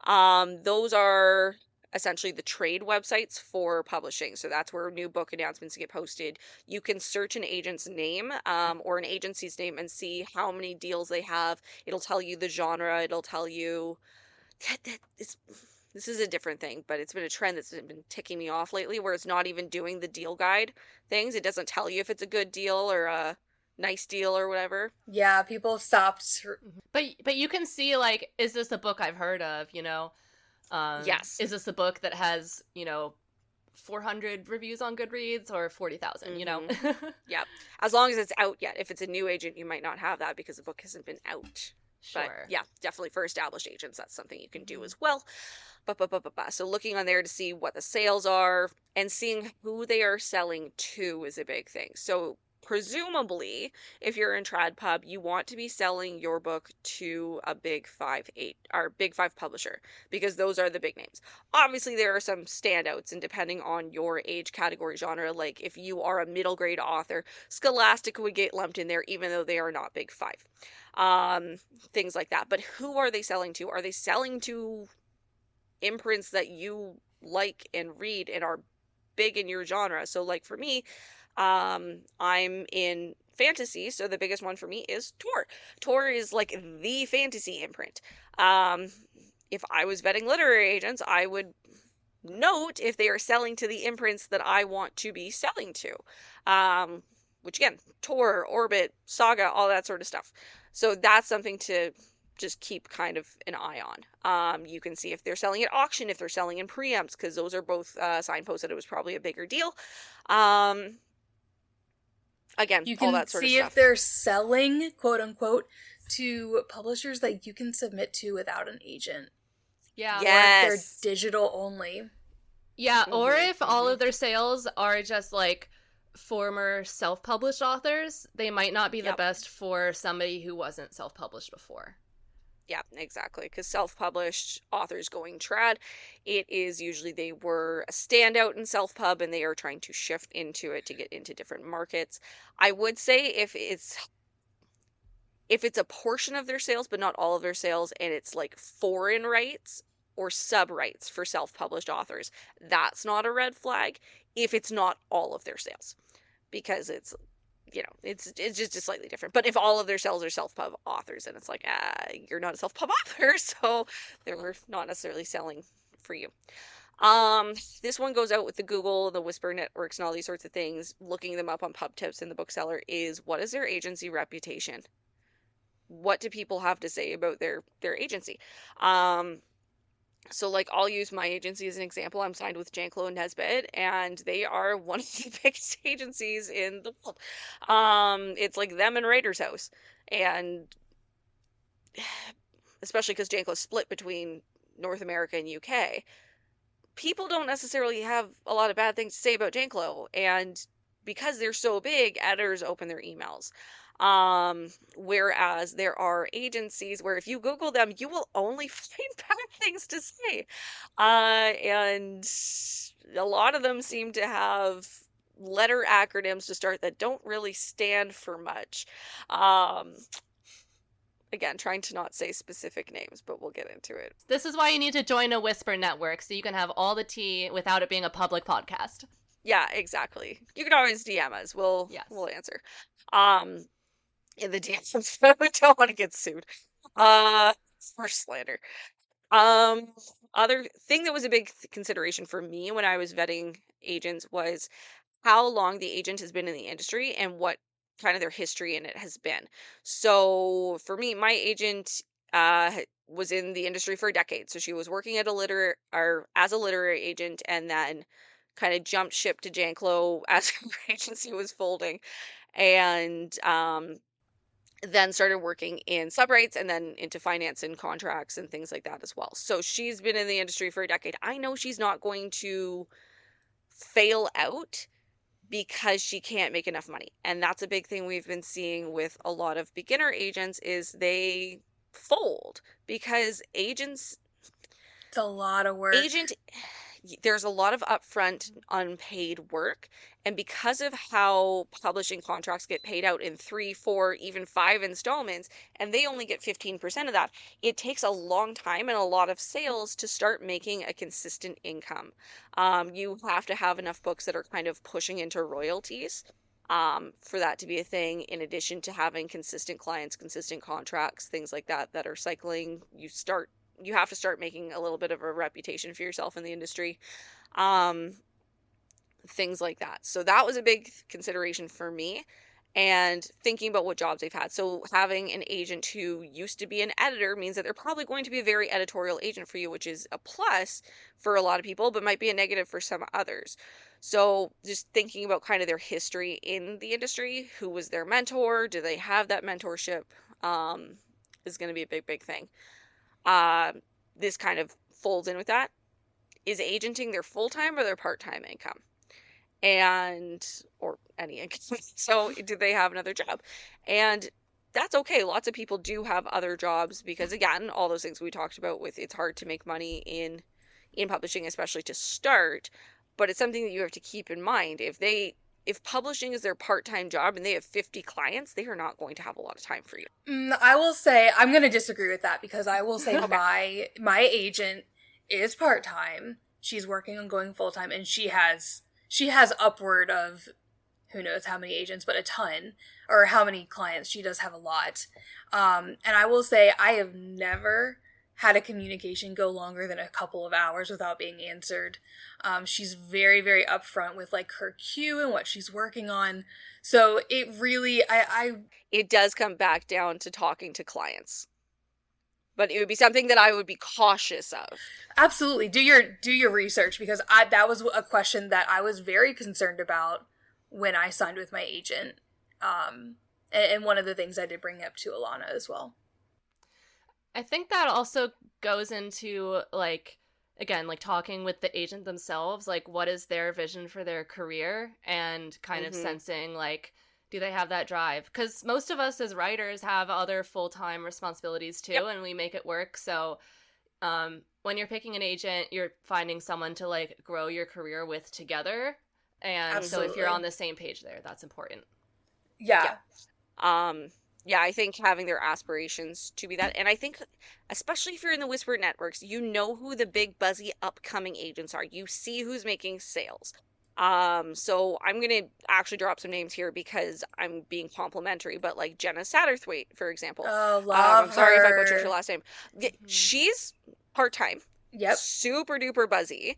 Those are essentially the trade websites for publishing. So that's where new book announcements get posted. You can search an agent's name or an agency's name and see how many deals they have. It'll tell you the genre. It'll tell you this is a different thing, but it's been a trend that's been ticking me off lately, where it's not even doing the deal guide things. It doesn't tell you if it's a good deal or a nice deal or whatever. Yeah, people stopped. But you can see, like, is this a book I've heard of, yes. Is this a book that has, 400 reviews on Goodreads or 40,000, Yeah. As long as it's out yet. If it's a new agent, you might not have that because the book hasn't been out. Sure. But yeah, definitely for established agents, that's something you can do as well. So looking on there to see what the sales are and seeing who they are selling to is a big thing. So presumably, if you're in Trad Pub, you want to be selling your book to a big five publisher, because those are the big names. Obviously, there are some standouts, and depending on your age category genre, like if you are a middle grade author, Scholastic would get lumped in there, even though they are not big five. Things like that. But who are they selling to? Are they selling to imprints that you like and read and are big in your genre? So like for me, I'm in fantasy, so the biggest one for me is Tor. Tor is like the fantasy imprint. If I was vetting literary agents, I would note if they are selling to the imprints that I want to be selling to. Which again, Tor, Orbit, Saga, all that sort of stuff. So that's something to just keep kind of an eye on. You can see if they're selling at auction, if they're selling in preempts, because those are both signposts that it was probably a bigger deal. Again, you all can that sort of see stuff. if they're selling, quote unquote, to publishers that you can submit to without an agent. Yeah. Yes. Or if they're digital only. Yeah, or if all of their sales are just like former self-published authors, they might not be the best for somebody who wasn't self-published before. Yeah, exactly. Because self-published authors going trad, it is usually they were a standout in self-pub and they are trying to shift into it to get into different markets. I would say if it's a portion of their sales, but not all of their sales, and it's like foreign rights or sub rights for self-published authors, that's not a red flag if it's not all of their sales, because it's, you know, it's just slightly different. But if all of their sales are self-pub authors, then it's like, you're not a self-pub author, so they're not necessarily selling for you. This one goes out with the Google, the Whisper networks, and all these sorts of things. Looking them up on pub tips in the bookseller is, what is their agency reputation? What do people have to say about their agency? So like, I'll use my agency as an example. I'm signed with Janklow and Nesbitt, and they are one of the biggest agencies in the world. It's like them and Writer's House, and especially because Janklow's split between North America and UK. People don't necessarily have a lot of bad things to say about Janklow, and because they're so big, editors open their emails. Whereas there are agencies where if you Google them, you will only find bad things to say. And a lot of them seem to have letter acronyms to start that don't really stand for much. Again, trying to not say specific names, but we'll get into it. This is why you need to join a Whisper network, so you can have all the tea without it being a public podcast. Yeah, exactly. You can always DM us. We'll answer. In the DMs, but we don't want to get sued. For slander. Other thing that was a big consideration for me when I was vetting agents was how long the agent has been in the industry and what kind of their history in it has been. So for me, my agent was in the industry for a decade. So she was working at as a literary agent, and then kind of jumped ship to Janklow as her agency was folding, and then started working in subrights and then into finance and contracts and things like that as well. So she's been in the industry for a decade. I know she's not going to fail out because she can't make enough money. And that's a big thing we've been seeing with a lot of beginner agents is they fold because agents... It's a lot of work. There's a lot of upfront unpaid work, and because of how publishing contracts get paid out in 3, 4, even 5 installments, and they only get 15% of that, it takes a long time and a lot of sales to start making a consistent income. You have to have enough books that are kind of pushing into royalties for that to be a thing, in addition to having consistent clients, consistent contracts, things like that that are cycling. You have to start making a little bit of a reputation for yourself in the industry. Things like that. So that was a big consideration for me, and thinking about what jobs they've had. So having an agent who used to be an editor means that they're probably going to be a very editorial agent for you, which is a plus for a lot of people, but might be a negative for some others. So just thinking about kind of their history in the industry, who was their mentor, do they have that mentorship, is going to be a big thing. This kind of folds in with that. Is agenting their full-time or their part-time income? Or any income. So do they have another job? And that's okay. Lots of people do have other jobs because, again, all those things we talked about with it's hard to make money in publishing, especially to start. But it's something that you have to keep in mind. If publishing is their part-time job and they have 50 clients, they are not going to have a lot of time for you. I will say, I'm going to disagree with that, because I will say okay. my agent is part-time. She's working on going full-time, and she has upward of who knows how many agents, but a ton, or how many clients. She does have a lot. And I will say, I have never had a communication go longer than a couple of hours without being answered. She's very, very upfront with like her queue and what she's working on. So it really, it does come back down to talking to clients. but it would be something that I would be cautious of. Absolutely. Do your research, because that was a question that I was very concerned about when I signed with my agent. And one of the things I did bring up to Alana as well. I think that also goes into, like, again, like talking with the agent themselves, like what is their vision for their career, and kind of sensing, like, do they have that drive? Because most of us as writers have other full-time responsibilities too, and we make it work. So when you're picking an agent, you're finding someone to, like, grow your career with together. And Absolutely. so if you're on the same page there, that's important. Yeah. Yeah, I think having their aspirations to be that. And I think, especially if you're in the Whisper networks, you know who the big buzzy upcoming agents are. You see who's making sales. So I'm going to actually drop some names here because I'm being complimentary, but like Jenna Satterthwaite, for example. Oh, love I'm sorry her. if I butchered her last name. She's part-time. Yep. Super duper buzzy.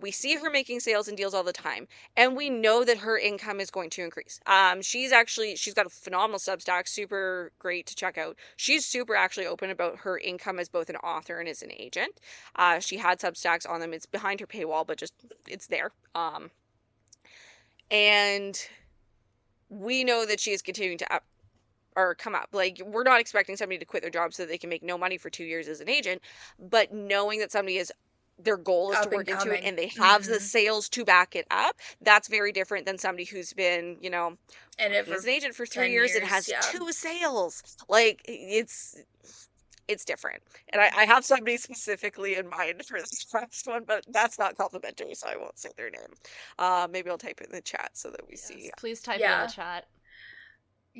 We see her making sales and deals all the time, and we know that her income is going to increase. She's got a phenomenal Substack, super great to check out. She's super actually open about her income as both an author and as an agent. She had Substacks on them. It's behind her paywall, but just it's there. And we know that she is continuing to come up. Like, we're not expecting somebody to quit their job so that they can make no money for 2 years as an agent, but knowing that somebody is, their goal is to work into it and they have the sales to back it up, that's very different than somebody who's been, and as an agent for 3 years and has 2 sales. Like, it's different. And I have somebody specifically in mind for this last one, but that's not complimentary, so I won't say their name. Maybe I'll type it in the chat so that we see. Please type it in the chat.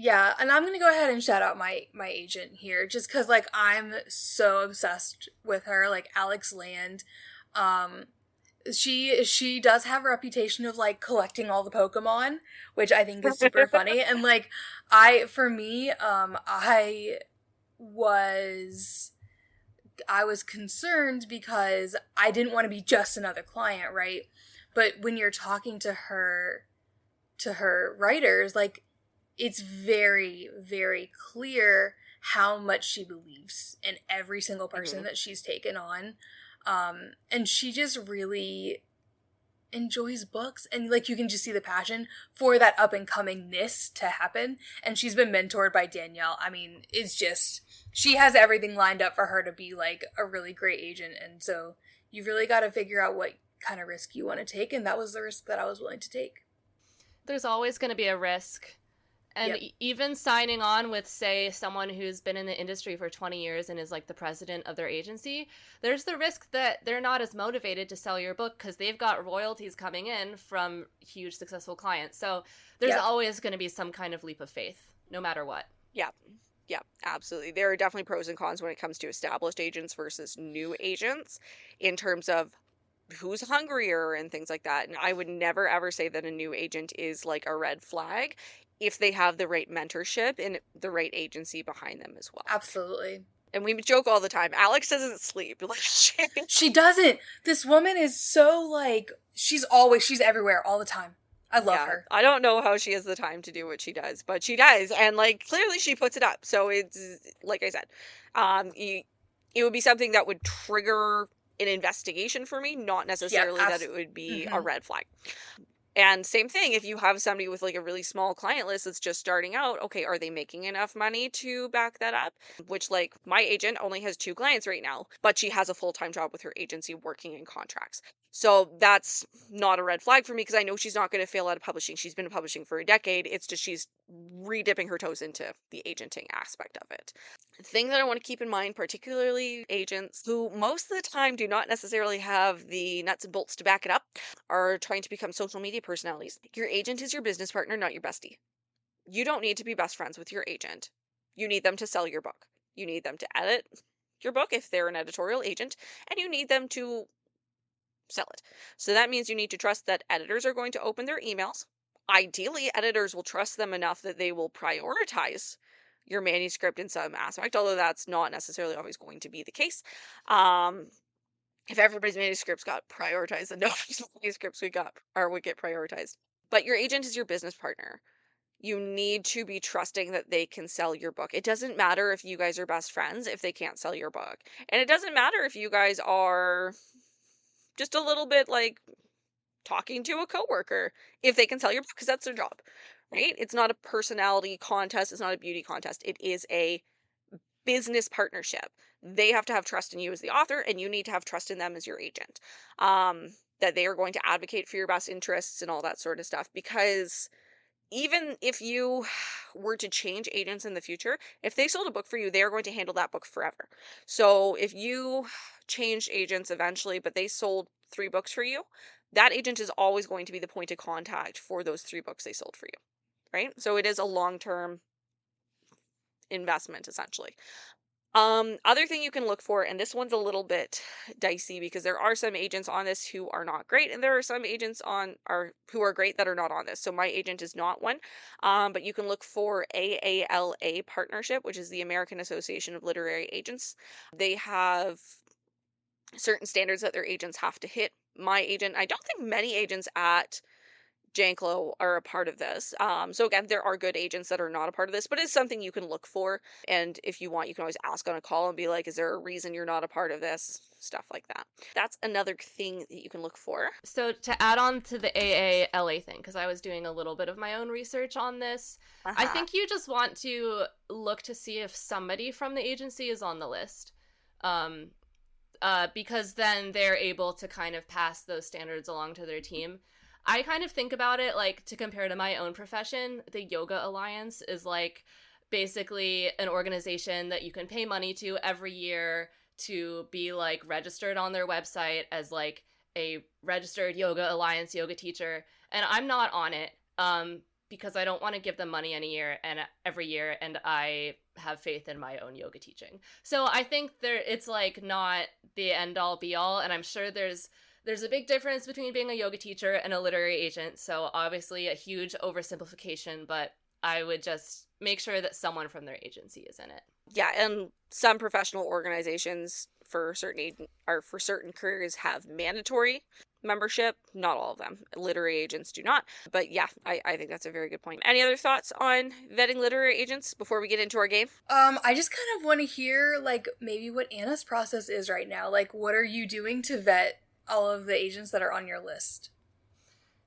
Yeah, and I'm gonna go ahead and shout out my agent here, just because, like, I'm so obsessed with her. Like, Alex Land, she does have a reputation of, like, collecting all the Pokemon, which I think is super funny. And, like, I was concerned because I didn't want to be just another client, right? But when you're talking to her writers, like, it's very, very clear how much she believes in every single person that she's taken on. And she just really enjoys books. And, like, you can just see the passion for that up-and-comingness to happen. And she's been mentored by Danielle. I mean, it's just, she has everything lined up for her to be, like, a really great agent. And so you've really got to figure out what kind of risk you want to take. And that was the risk that I was willing to take. There's always going to be a risk. And even signing on with, say, someone who's been in the industry for 20 years and is, like, the president of their agency, there's the risk that they're not as motivated to sell your book because they've got royalties coming in from huge successful clients. So there's always going to be some kind of leap of faith, no matter what. Yeah, absolutely. There are definitely pros and cons when it comes to established agents versus new agents in terms of who's hungrier and things like that. And I would never ever say that a new agent is like a red flag if they have the right mentorship and the right agency behind them as well. Absolutely. And we joke all the time, Alex doesn't sleep. Like, she doesn't. This woman is so, like, she's everywhere all the time. I love her. I don't know how she has the time to do what she does, but she does. And, like, clearly she puts it up. So it's, like I said, it would be something that would trigger an investigation for me, not necessarily that it would be a red flag. And same thing, if you have somebody with, like, a really small client list that's just starting out, okay, are they making enough money to back that up? Which, like, my agent only has 2 clients right now, but she has a full-time job with her agency working in contracts. So that's not a red flag for me because I know she's not going to fail out of publishing. She's been in publishing for a decade. It's just she's re-dipping her toes into the agenting aspect of it. The thing that I want to keep in mind, particularly agents who most of the time do not necessarily have the nuts and bolts to back it up, are trying to become social media personalities. Your agent is your business partner, not your bestie. You don't need to be best friends with your agent. You need them to sell your book. You need them to edit your book if they're an editorial agent, and you need them to sell it. So that means you need to trust that editors are going to open their emails. Ideally, editors will trust them enough that they will prioritize your manuscript in some aspect, although that's not necessarily always going to be the case. If everybody's manuscripts got prioritized, then nobody's manuscripts would get prioritized. But your agent is your business partner. You need to be trusting that they can sell your book. It doesn't matter if you guys are best friends if they can't sell your book. And it doesn't matter if you guys are just a little bit like talking to a coworker if they can sell your book, because that's their job, right? It's not a personality contest. It's not a beauty contest. It is a business partnership. They have to have trust in you as the author, and you need to have trust in them as your agent. That they are going to advocate for your best interests and all that sort of stuff. Because even if you were to change agents in the future, if they sold a book for you, they are going to handle that book forever. So if you changed agents eventually, but they sold 3 books for you, that agent is always going to be the point of contact for those 3 books they sold for you, right? So it is a long-term investment, essentially. Other thing you can look for, and this one's a little bit dicey because there are some agents on this who are not great, and there are some agents who are great that are not on this. So my agent is not one. But you can look for AALA partnership, which is the American Association of Literary Agents. They have certain standards that their agents have to hit. My agent, I don't think many agents at Janklow are a part of this. So again, there are good agents that are not a part of this, but it's something you can look for. And if you want, you can always ask on a call and be like, is there a reason you're not a part of this? Stuff like that. That's another thing that you can look for. So to add on to the AALA thing, because I was doing a little bit of my own research on this, I think you just want to look to see if somebody from the agency is on the list. Because then they're able to kind of pass those standards along to their team. I kind of think about it like, to compare to my own profession, the Yoga Alliance is like basically an organization that you can pay money to every year to be like registered on their website as like a registered Yoga Alliance yoga teacher. And I'm not on it because I don't want to give them money every year, and I have faith in my own yoga teaching. So I think it's like not the end all be all, and I'm sure there's a big difference between being a yoga teacher and a literary agent, so obviously a huge oversimplification, but I would just make sure that someone from their agency is in it. Yeah, and some professional organizations for certain careers have mandatory membership. Not all of them. Literary agents do not. But yeah, I think that's a very good point. Any other thoughts on vetting literary agents before we get into our game? I just kind of want to hear, like, maybe what Anna's process is right now. Like, what are you doing to vet all of the agents that are on your list?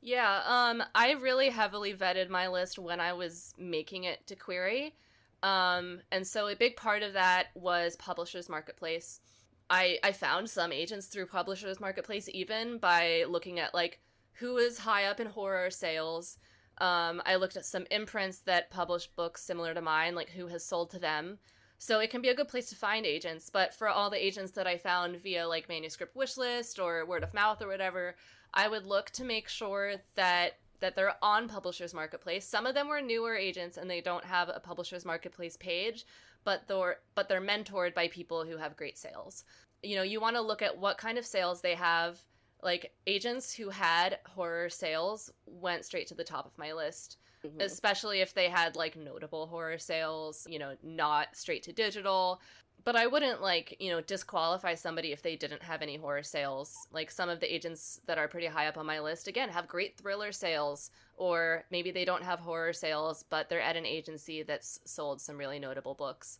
Yeah, I really heavily vetted my list when I was making it to Query. And so a big part of that was Publishers Marketplace. I found some agents through Publishers Marketplace even by looking at, like, who is high up in horror sales. I looked at some imprints that publish books similar to mine, like who has sold to them. So it can be a good place to find agents, but for all the agents that I found via like manuscript wishlist or word of mouth or whatever, I would look to make sure that they're on Publishers Marketplace. Some of them were newer agents and they don't have a Publishers Marketplace page, but they're mentored by people who have great sales. You know, you want to look at what kind of sales they have. Like, agents who had horror sales went straight to the top of my list. Mm-hmm. Especially if they had, like, notable horror sales, you know, not straight to digital. But I wouldn't, like, you know, disqualify somebody if they didn't have any horror sales. Like, some of the agents that are pretty high up on my list, again, have great thriller sales. Or maybe they don't have horror sales, but they're at an agency that's sold some really notable books.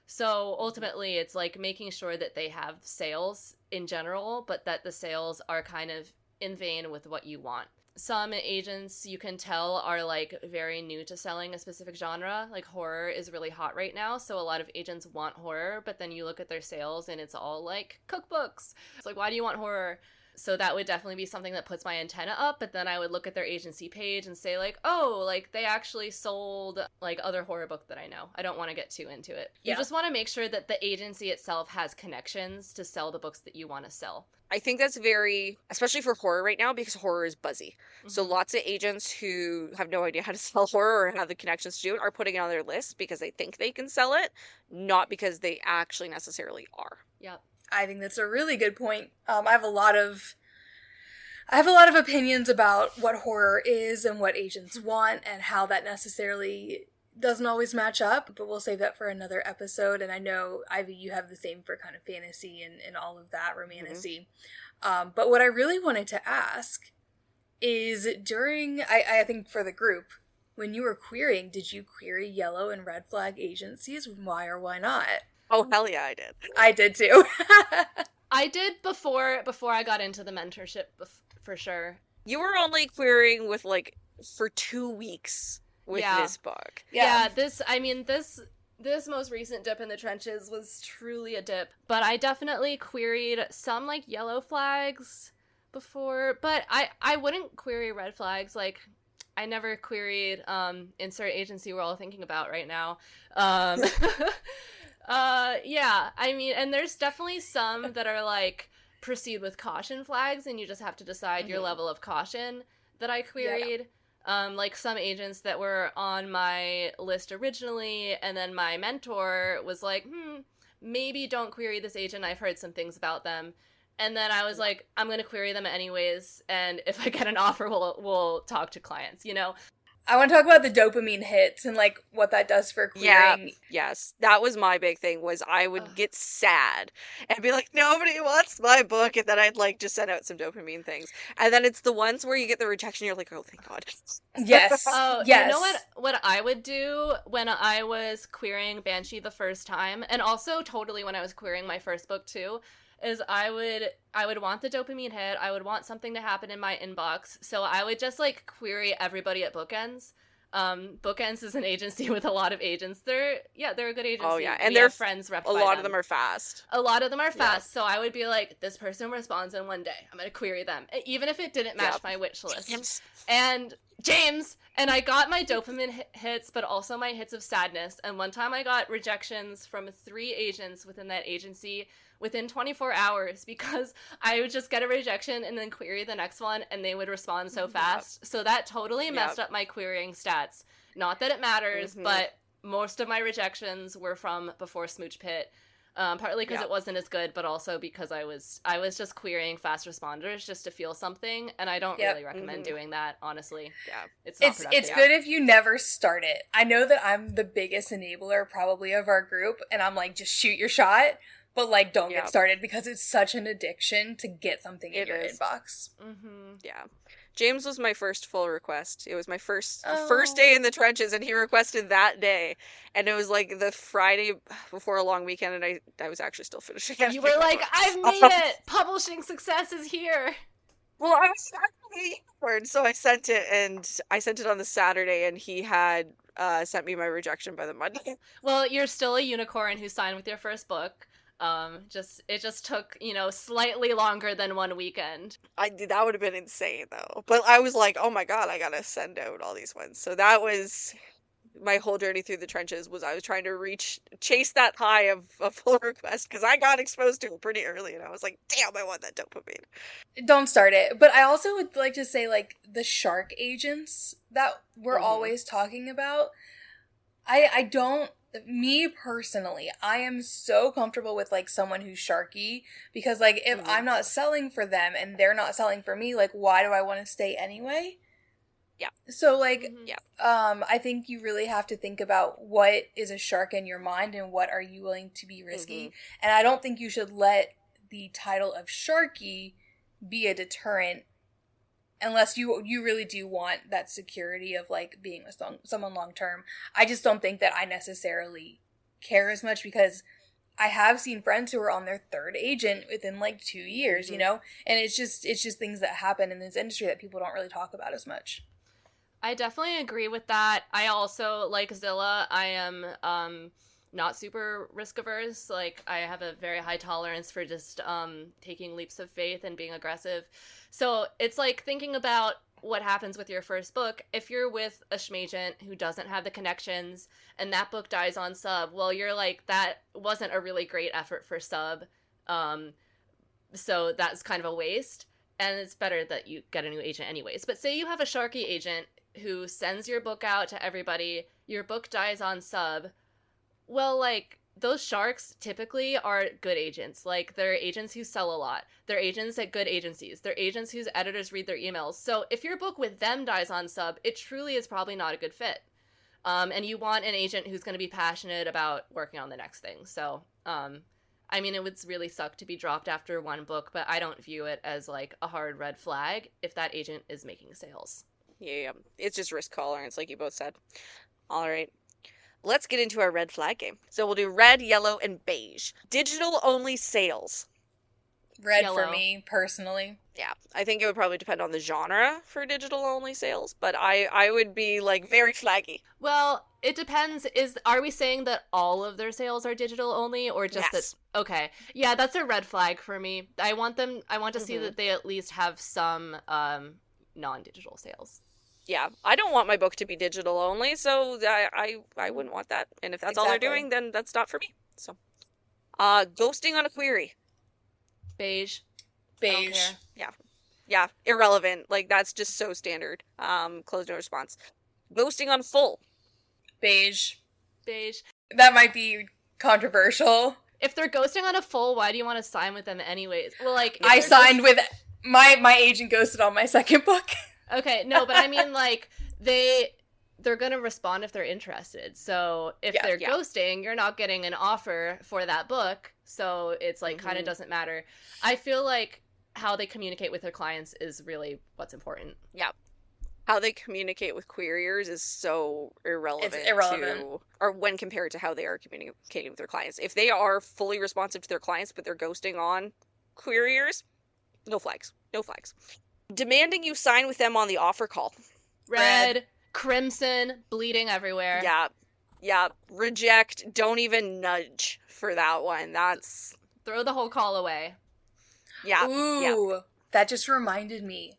So ultimately, it's like making sure that they have sales in general, but that the sales are kind of in vein with what you want. Some agents, you can tell, are like very new to selling a specific genre. Like, horror is really hot right now, so a lot of agents want horror, but then you look at their sales and it's all like cookbooks. It's like, why do you want horror? So that would definitely be something that puts my antenna up, but then I would look at their agency page and say, like, oh, like, they actually sold, like, other horror book that I know. I don't want to get too into it. Yeah. You just want to make sure that the agency itself has connections to sell the books that you want to sell. I think that's very, especially for horror right now, because horror is buzzy. Mm-hmm. So lots of agents who have no idea how to sell horror or have the connections to do it are putting it on their list because they think they can sell it, not because they actually necessarily are. Yep. I think that's a really good point. I have a lot of opinions about what horror is and what agents want and how that necessarily doesn't always match up, but we'll save that for another episode. And I know, Ivy, you have the same for kind of fantasy and all of that, romantasy. Mm-hmm. But what I really wanted to ask is I think for the group, when you were querying, did you query yellow and red flag agencies? Why or why not? Oh, hell yeah, I did. I did too. I did before I got into the mentorship, for sure. You were only querying with, like, for 2 weeks with this book. Yeah, this most recent dip in the trenches was truly a dip. But I definitely queried some, like, yellow flags before. But I wouldn't query red flags. Like, I never queried insert agency we're all thinking about right now. Yeah, I mean, and there's definitely some that are, like, proceed with caution flags, and you just have to decide your level of caution that I queried. Like some agents that were on my list originally, and then my mentor was like, maybe don't query this agent. I've heard some things about them. And then I was like, I'm going to query them anyways, and if I get an offer, we'll talk to clients, you know? I want to talk about the dopamine hits and, like, what that does for querying. Yeah, yes. That was my big thing, was I would get sad and be like, nobody wants my book, and then I'd, like, just send out some dopamine things. And then it's the ones where you get the rejection, you're like, oh, thank God. Yes. Oh, yes. You know what I would do when I was querying Banshee the first time, and also totally when I was querying my first book too, is I would want the dopamine hit. I would want something to happen in my inbox. So I would just, like, query everybody at Bookends. Bookends is an agency with a lot of agents. They're a good agency. Oh yeah, and their friends rep. A lot of them are fast. A lot of them are fast. So I would be like, this person responds in one day. I'm gonna query them, even if it didn't match my wish list. James. And I got my dopamine hits, but also my hits of sadness. And one time I got rejections from 3 agents within that agency within 24 hours, because I would just get a rejection and then query the next one, and they would respond so fast. So that totally messed up my querying stats. Not that it matters, but most of my rejections were from before Smooch Pit. Partly because it wasn't as good, but also because I was just querying fast responders just to feel something, and I don't really recommend doing that, honestly. Yeah, it's not productive. It's good if you never start it. I know that I'm the biggest enabler probably of our group, and I'm like, just shoot your shot, but, like, don't get started, because it's such an addiction to get something in your inbox. Yeah. James was my first full request. It was my first day in the trenches, and he requested that day. And it was, like, the Friday before a long weekend, and I was actually still finishing it. You were like, I've made it! Publishing success is here! Well, I was actually bored, so I sent it, and I sent it on the Saturday, and he had sent me my rejection by the Monday. Well, you're still a unicorn who signed with your first book. It just took, slightly longer than one weekend. That would have been insane, though. But I was like, oh my God, I gotta send out all these ones. So that was my whole journey through the trenches, was I was trying to chase that high of a full request, because I got exposed to it pretty early, and I was like, damn, I want that dopamine. Don't start it. But I also would like to say, like, the shark agents that we're always talking about, me personally, I am so comfortable with, like, someone who's sharky, because, like, if I'm not selling for them and they're not selling for me, like, why do I want to stay anyway? Yeah. So, like, I think you really have to think about what is a shark in your mind and what are you willing to be risky. And I don't think you should let the title of sharky be a deterrent, unless you really do want that security of, like, being with someone long term. I just don't think that I necessarily care as much, because I have seen friends who are on their 3rd agent within, like, 2 years, you know? And it's just things that happen in this industry that people don't really talk about as much. I definitely agree with that. I also, like Zilla, I am not super risk averse. Like, I have a very high tolerance for just taking leaps of faith and being aggressive. So it's like thinking about what happens with your first book. If you're with a schmagent who doesn't have the connections and that book dies on sub, well, you're like, that wasn't a really great effort for sub. So that's kind of a waste. And it's better that you get a new agent anyways. But say you have a sharky agent who sends your book out to everybody, your book dies on sub. Well, like, those sharks typically are good agents. Like, they're agents who sell a lot. They're agents at good agencies. They're agents whose editors read their emails. So if your book with them dies on sub, it truly is probably not a good fit. And you want an agent who's going to be passionate about working on the next thing. So, I mean, it would really suck to be dropped after one book, but I don't view it as, like, a hard red flag if that agent is making sales. Yeah. It's just risk tolerance, like you both said. All right. Let's get into our red flag game. So we'll do red, yellow, and beige. Digital only sales. Red Yellow. for me, personally. Yeah, I think it would probably depend on the genre for digital only sales, but I would be like very flaggy. Well, it depends. Are we saying that all of their sales are digital only, or just Yes. that? Okay, yeah, that's a red flag for me. I want to see that they at least have some non-digital sales. Yeah, I don't want my book to be digital only, so I wouldn't want that. And if that's all they're doing, then that's not for me. So, ghosting on a query. Beige. Beige. Yeah, irrelevant. Like that's just so standard. Close no response. Ghosting on full. Beige. Beige. That might be controversial. If they're ghosting on a full, why do you want to sign with them anyways? Well, like I signed with my agent ghosted on my second book. Okay, no, but I mean like they're going to respond if they're interested. So if they're ghosting, you're not getting an offer for that book. So it's like kind of doesn't matter. I feel like how they communicate with their clients is really what's important. Yeah. How they communicate with queriers is so irrelevant. It's irrelevant. Or when compared to how they are communicating with their clients. If they are fully responsive to their clients, but they're ghosting on queriers, no flags. No flags. Demanding you sign with them on the offer call. Red. Crimson, bleeding everywhere. Yeah. Reject. Don't even nudge for that one. That's... Throw the whole call away. Yeah. Ooh, that just reminded me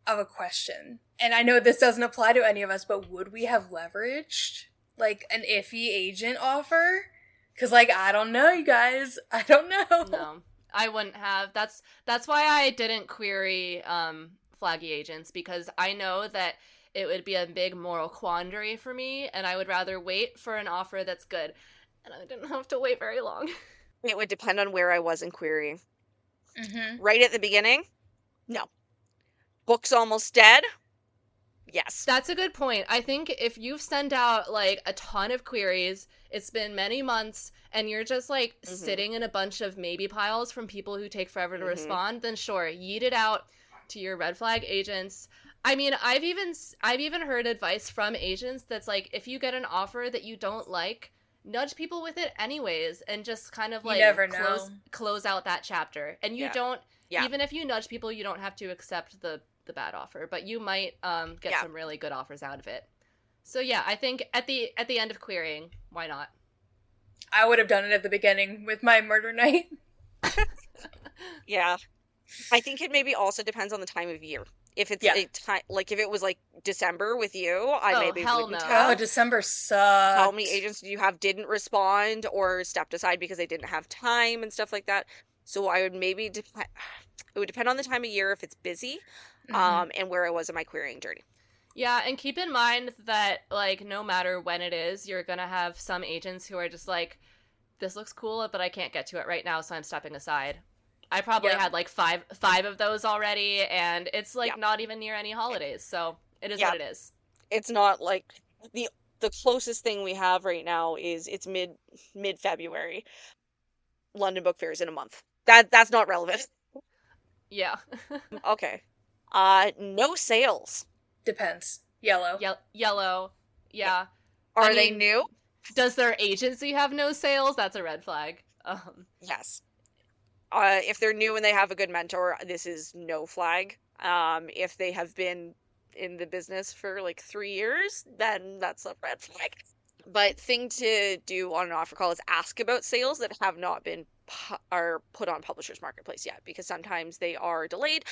of a question. And I know this doesn't apply to any of us, but would we have leveraged, like, an iffy agent offer? Because, like, I don't know, you guys. I don't know. No, I wouldn't have. That's why I didn't query flaggy agents, because I know that it would be a big moral quandary for me, and I would rather wait for an offer that's good. And I didn't have to wait very long. It would depend on where I was in querying. Mm-hmm. Right at the beginning? No. Book's almost dead? Yes. That's a good point. I think if you've sent out, like, a ton of queries, it's been many months, and you're just, like, sitting in a bunch of maybe piles from people who take forever to respond, then sure, yeet it out to your red flag agents. I mean, I've even heard advice from agents that's like, if you get an offer that you don't like, nudge people with it anyways, and just kind of like close out that chapter. And you don't, even if you nudge people, you don't have to accept the bad offer, but you might get some really good offers out of it. So yeah, I think at the end of querying, why not? I would have done it at the beginning with my murder night. Yeah. I think it maybe also depends on the time of year. If it's a time, like if it was like December with you, I maybe wouldn't have. Oh, December sucks. How many agents do you have didn't respond or stepped aside because they didn't have time and stuff like that? So I would maybe it would depend on the time of year if it's busy, and where I was in my querying journey. Yeah, and keep in mind that like no matter when it is, you're gonna have some agents who are just like, this looks cool, but I can't get to it right now, so I'm stepping aside. I probably had like five of those already, and it's like not even near any holidays, so it is what it is. It's not like the closest thing we have right now is it's mid-February. London Book Fair is in a month. That's not relevant. Yeah. Okay. No sales. Depends. Yellow. Yellow. Yeah. Are they new? Does their agency have no sales? That's a red flag. Yes. If they're new and they have a good mentor, this is no flag. If they have been in the business for like 3 years, then that's a red flag. But thing to do on an offer call is ask about sales that have not been are put on Publishers Marketplace yet, because sometimes they are delayed.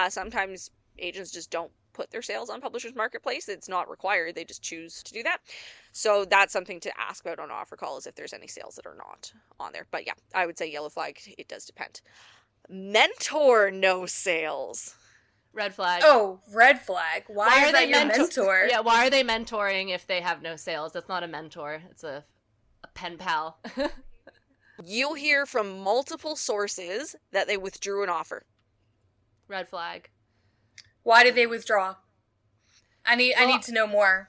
Sometimes agents just don't put their sales on Publishers Marketplace. It's not required. They just choose to do that. So that's something to ask about on offer call, is if there's any sales that are not on there. But yeah, I would say yellow flag. It does depend. Mentor no sales. Red flag. Oh, red flag. Why is that your mentor? Yeah, why are they mentoring if they have no sales? That's not a mentor. It's a pen pal. You hear from multiple sources that they withdrew an offer. Red flag. Why did they withdraw? I need to know more.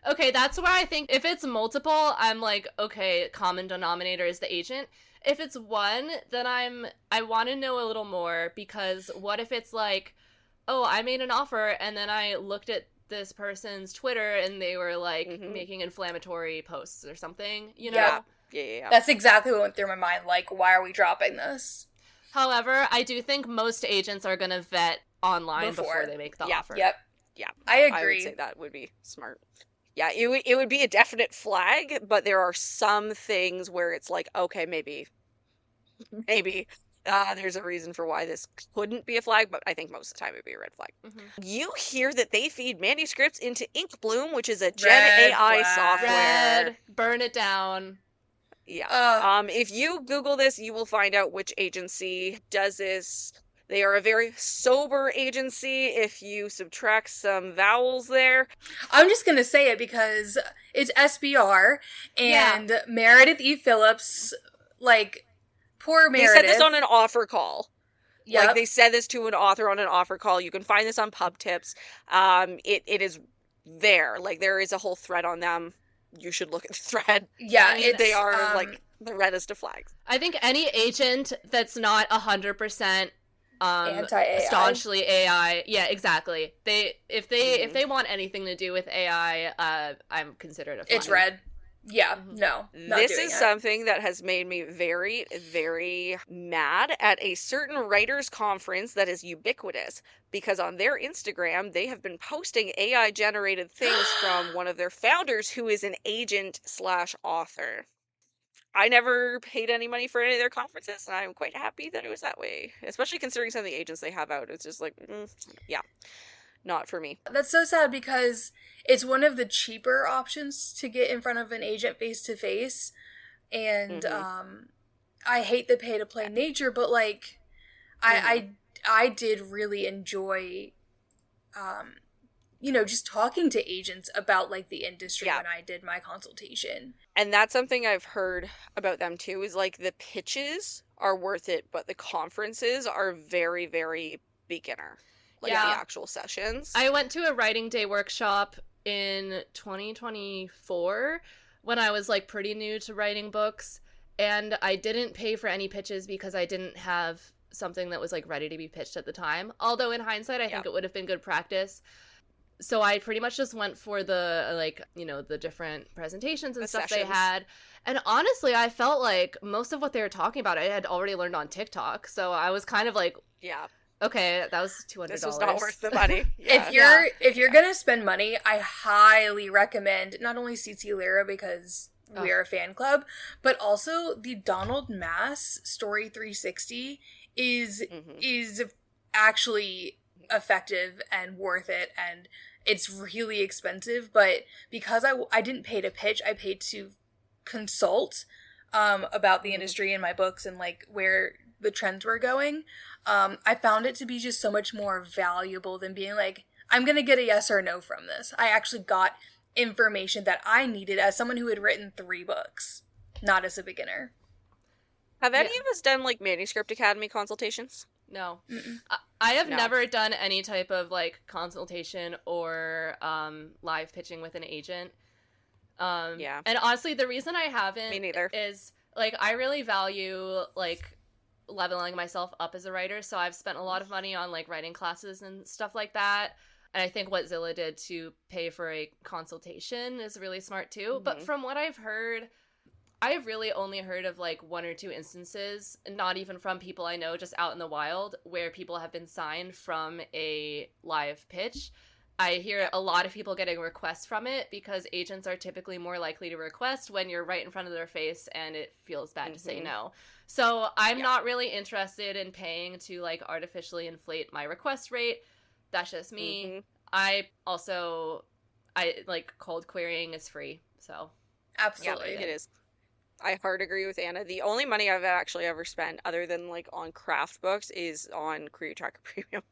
Okay, that's where I think if it's multiple, I'm like, okay, common denominator is the agent. If it's one, then I want to know a little more, because what if it's like oh, I made an offer, and then I looked at this person's Twitter and they were like making inflammatory posts or something, you know? Yeah. That's exactly what went through my mind. Like, why are we dropping this? However, I do think most agents are going to vet online before they make the offer. Yep. Yeah. I agree. I would say that would be smart. Yeah, it would be a definite flag, but there are some things where it's like, okay, maybe there's a reason for why this couldn't be a flag, but I think most of the time it'd be a red flag. You hear that they feed manuscripts into Inkbloom, which is a Gen AI software. Red, burn it down. Yeah. If you Google this, you will find out which agency does this. They are a very sober agency if you subtract some vowels there. I'm just going to say it because it's SBR and Meredith E. Phillips, like, poor Meredith. They said this on an offer call. Yep. Like, they said this to an author on an offer call. You can find this on Pub Tips. It is there. Like, there is a whole thread on them. You should look at the thread. Yeah, they are, like, the reddest of flags. I think any agent that's not 100% anti-AI, staunchly AI. Yeah, exactly. If they want anything to do with AI, I'm considered a flag. It's red. Yeah, no. This is something that has made me very, very mad at a certain writers' conference that is ubiquitous, because on their Instagram, they have been posting AI-generated things from one of their founders who is an agent/author. I never paid any money for any of their conferences, and I'm quite happy that it was that way, especially considering some of the agents they have out. It's just like, not for me. That's so sad because it's one of the cheaper options to get in front of an agent face-to-face, and I hate the pay-to-play nature, but, like, I did really enjoy just talking to agents about, like, the industry when I did my consultation. And that's something I've heard about them too, is like the pitches are worth it, but the conferences are very, very beginner. Like the actual sessions. I went to a writing day workshop in 2024 when I was like pretty new to writing books, and I didn't pay for any pitches because I didn't have something that was like ready to be pitched at the time. Although in hindsight, I think it would have been good practice. So I pretty much just went for the, like, the different presentations and stuff they had. And honestly, I felt like most of what they were talking about, I had already learned on TikTok. So I was kind of like, okay, that was $200. This was not worth the money. If you're going to spend money, I highly recommend not only CC Lyra because we are a fan club, but also the Donald Mass Story 360 is actually effective and worth it, and it's really expensive, but because I didn't pay to pitch, I paid to consult about the industry and my books and like where the trends were going. I found it to be just so much more valuable than being like, I'm gonna get a yes or no from this. I actually got information that I needed as someone who had written 3 books, not as a beginner. Have any of us done like Manuscript Academy consultations? No. I have never done any type of, like, consultation or live pitching with an agent. And honestly, the reason I haven't Me neither. is, like, I really value, like, leveling myself up as a writer, so I've spent a lot of money on, like, writing classes and stuff like that. And I think what Zilla did to pay for a consultation is really smart, too. But from what I've heard, I have really only heard of like 1 or 2 instances, not even from people I know, just out in the wild, where people have been signed from a live pitch. I hear a lot of people getting requests from it because agents are typically more likely to request when you're right in front of their face and it feels bad to say no. So I'm not really interested in paying to like artificially inflate my request rate. That's just me. I like cold querying is free. So absolutely, it is. I hard agree with Anna. The only money I've actually ever spent, other than like on craft books, is on Career Tracker Premium.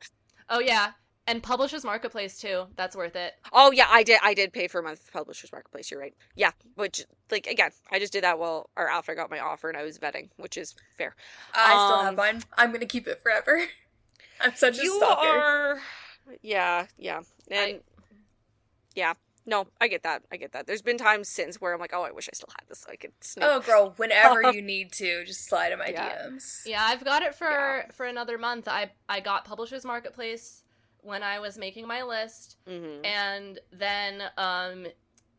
Oh yeah, and Publishers Marketplace too. That's worth it. Oh yeah, I did pay for a month of Publishers Marketplace. You're right. Yeah, which like again, I just did that after I got my offer and I was vetting, which is fair. I still have mine. I'm gonna keep it forever. I'm such a stalker. Yeah, and yeah. No, I get that. There's been times since where I'm like, oh, I wish I still had this so I could snoop. Oh, girl, whenever you need to, just slide in my DMs. Yeah, I've got it for another month. I got Publishers Marketplace when I was making my list, Mm-hmm. and then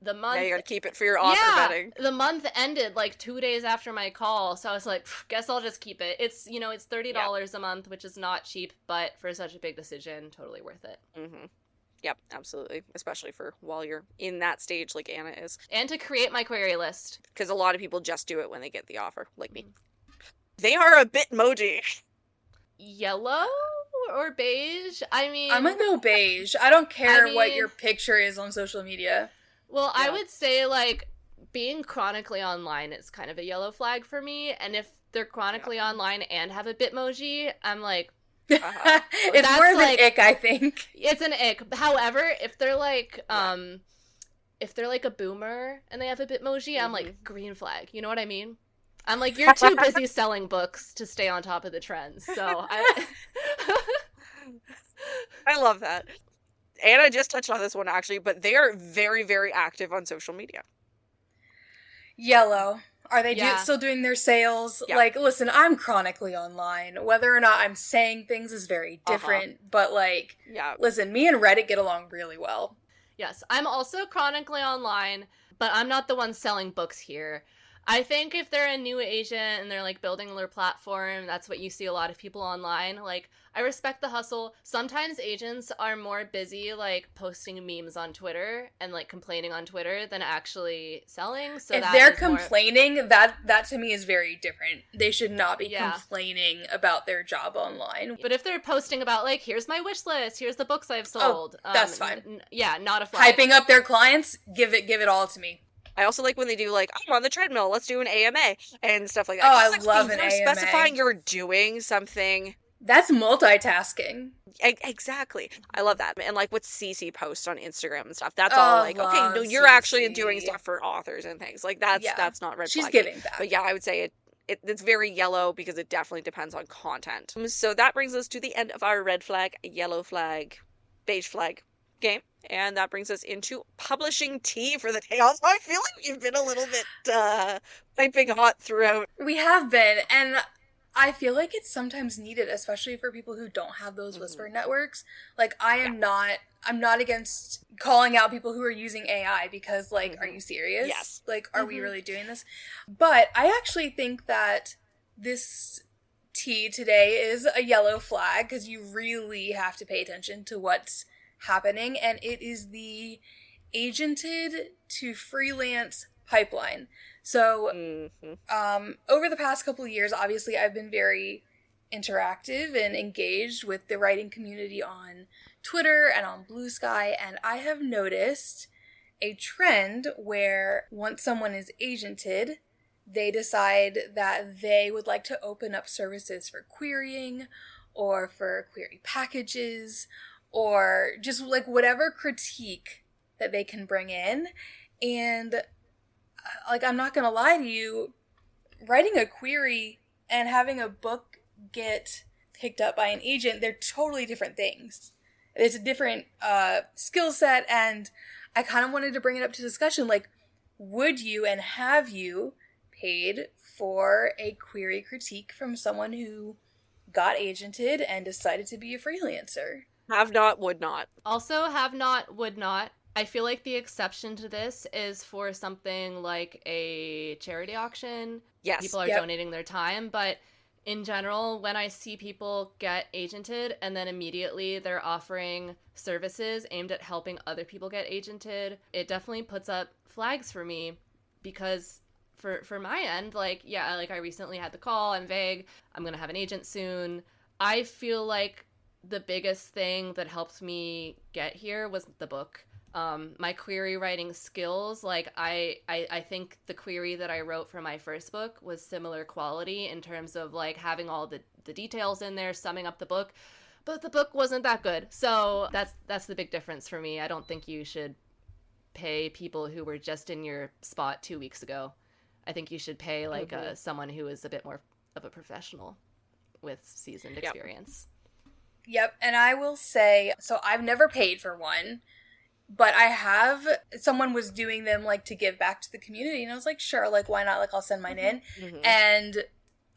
the month. Now you gotta keep it for your author vetting. The month ended like 2 days after my call, so I was like, guess I'll just keep it. It's it's $30 a month, which is not cheap, but for such a big decision, totally worth it. Mm-hmm. Yep, absolutely. Especially for while you're in that stage like Anna is. And to create my query list. Because a lot of people just do it when they get the offer, like me. They are a Bitmoji. Yellow or beige? I mean, I'm gonna go beige. I don't care what your picture is on social media. Well, yeah. I would say, like, being chronically online is kind of a yellow flag for me, and if they're chronically online and have a Bitmoji, I'm like, it's more of an ick, I think. It's an ick. However, if they're like, if they're like a boomer and they have a Bitmoji, I'm like, green flag. You know what I mean? I'm like, you're too busy selling books to stay on top of the trends. So I love that. Anna just touched on this one, actually, but they are very, very active on social media. Yellow. Are they still doing their sales? Yeah. Like, listen, I'm chronically online. Whether or not I'm saying things is very different. But, like, listen, me and Reddit get along really well. Yes, I'm also chronically online, but I'm not the one selling books here. I think if they're a new agent and they're, like, building their platform, that's what you see a lot of people online. Like, I respect the hustle. Sometimes agents are more busy, like, posting memes on Twitter and, like, complaining on Twitter than actually selling. So if they're complaining, that to me is very different. They should not be complaining about their job online. But if they're posting about, like, here's my wish list, here's the books I've sold. That's fine. Not a flag. Hyping up their clients, give it all to me. I also like when they do, like, I'm on the treadmill, let's do an AMA, and stuff like that. Oh, I love an AMA. Specifying you're doing something. That's multitasking. Exactly. I love that. And, like, with CC posts on Instagram and stuff, that's all, like, okay, no, you're actually doing stuff for authors and things. Like, that's not red flag. She's giving that. But, yeah, I would say it's very yellow because it definitely depends on content. So that brings us to the end of our red flag, yellow flag, beige flag game. And that brings us into publishing tea for the day. Also, I feel like we've been a little bit piping hot throughout. We have been, and I feel like it's sometimes needed, especially for people who don't have those whisper networks. Like, I'm not against calling out people who are using AI because, like, are you serious? Yes. Like, are we really doing this? But I actually think that this tea today is a yellow flag because you really have to pay attention to what's happening, and it is the agented to freelance pipeline. So over the past couple of years, obviously I've been very interactive and engaged with the writing community on Twitter and on Blue Sky, and I have noticed a trend where once someone is agented, they decide that they would like to open up services for querying or for query packages or just, like, whatever critique that they can bring in. And, like, I'm not gonna lie to you, writing a query and having a book get picked up by an agent, they're totally different things. It's a different skill set, and I kind of wanted to bring it up to discussion. Like, would you and have you paid for a query critique from someone who got agented and decided to be a freelancer? Have not, would not. Also, have not, would not. I feel like the exception to this is for something like a charity auction. Yes. People are donating their time, but in general, when I see people get agented and then immediately they're offering services aimed at helping other people get agented, it definitely puts up flags for me because for my end, like, yeah, like I recently had the call, I'm vague, I'm going to have an agent soon. I feel like the biggest thing that helped me get here was the book. My query writing skills, like I think the query that I wrote for my first book was similar quality in terms of like having all the details in there, summing up the book, but the book wasn't that good. So that's the big difference for me. I don't think you should pay people who were just in your spot 2 weeks ago. I think you should pay like someone who is a bit more of a professional with seasoned experience. Yep, and I will say, so I've never paid for one, but I have, someone was doing them like to give back to the community, and I was like, sure, like why not, like I'll send mine in. And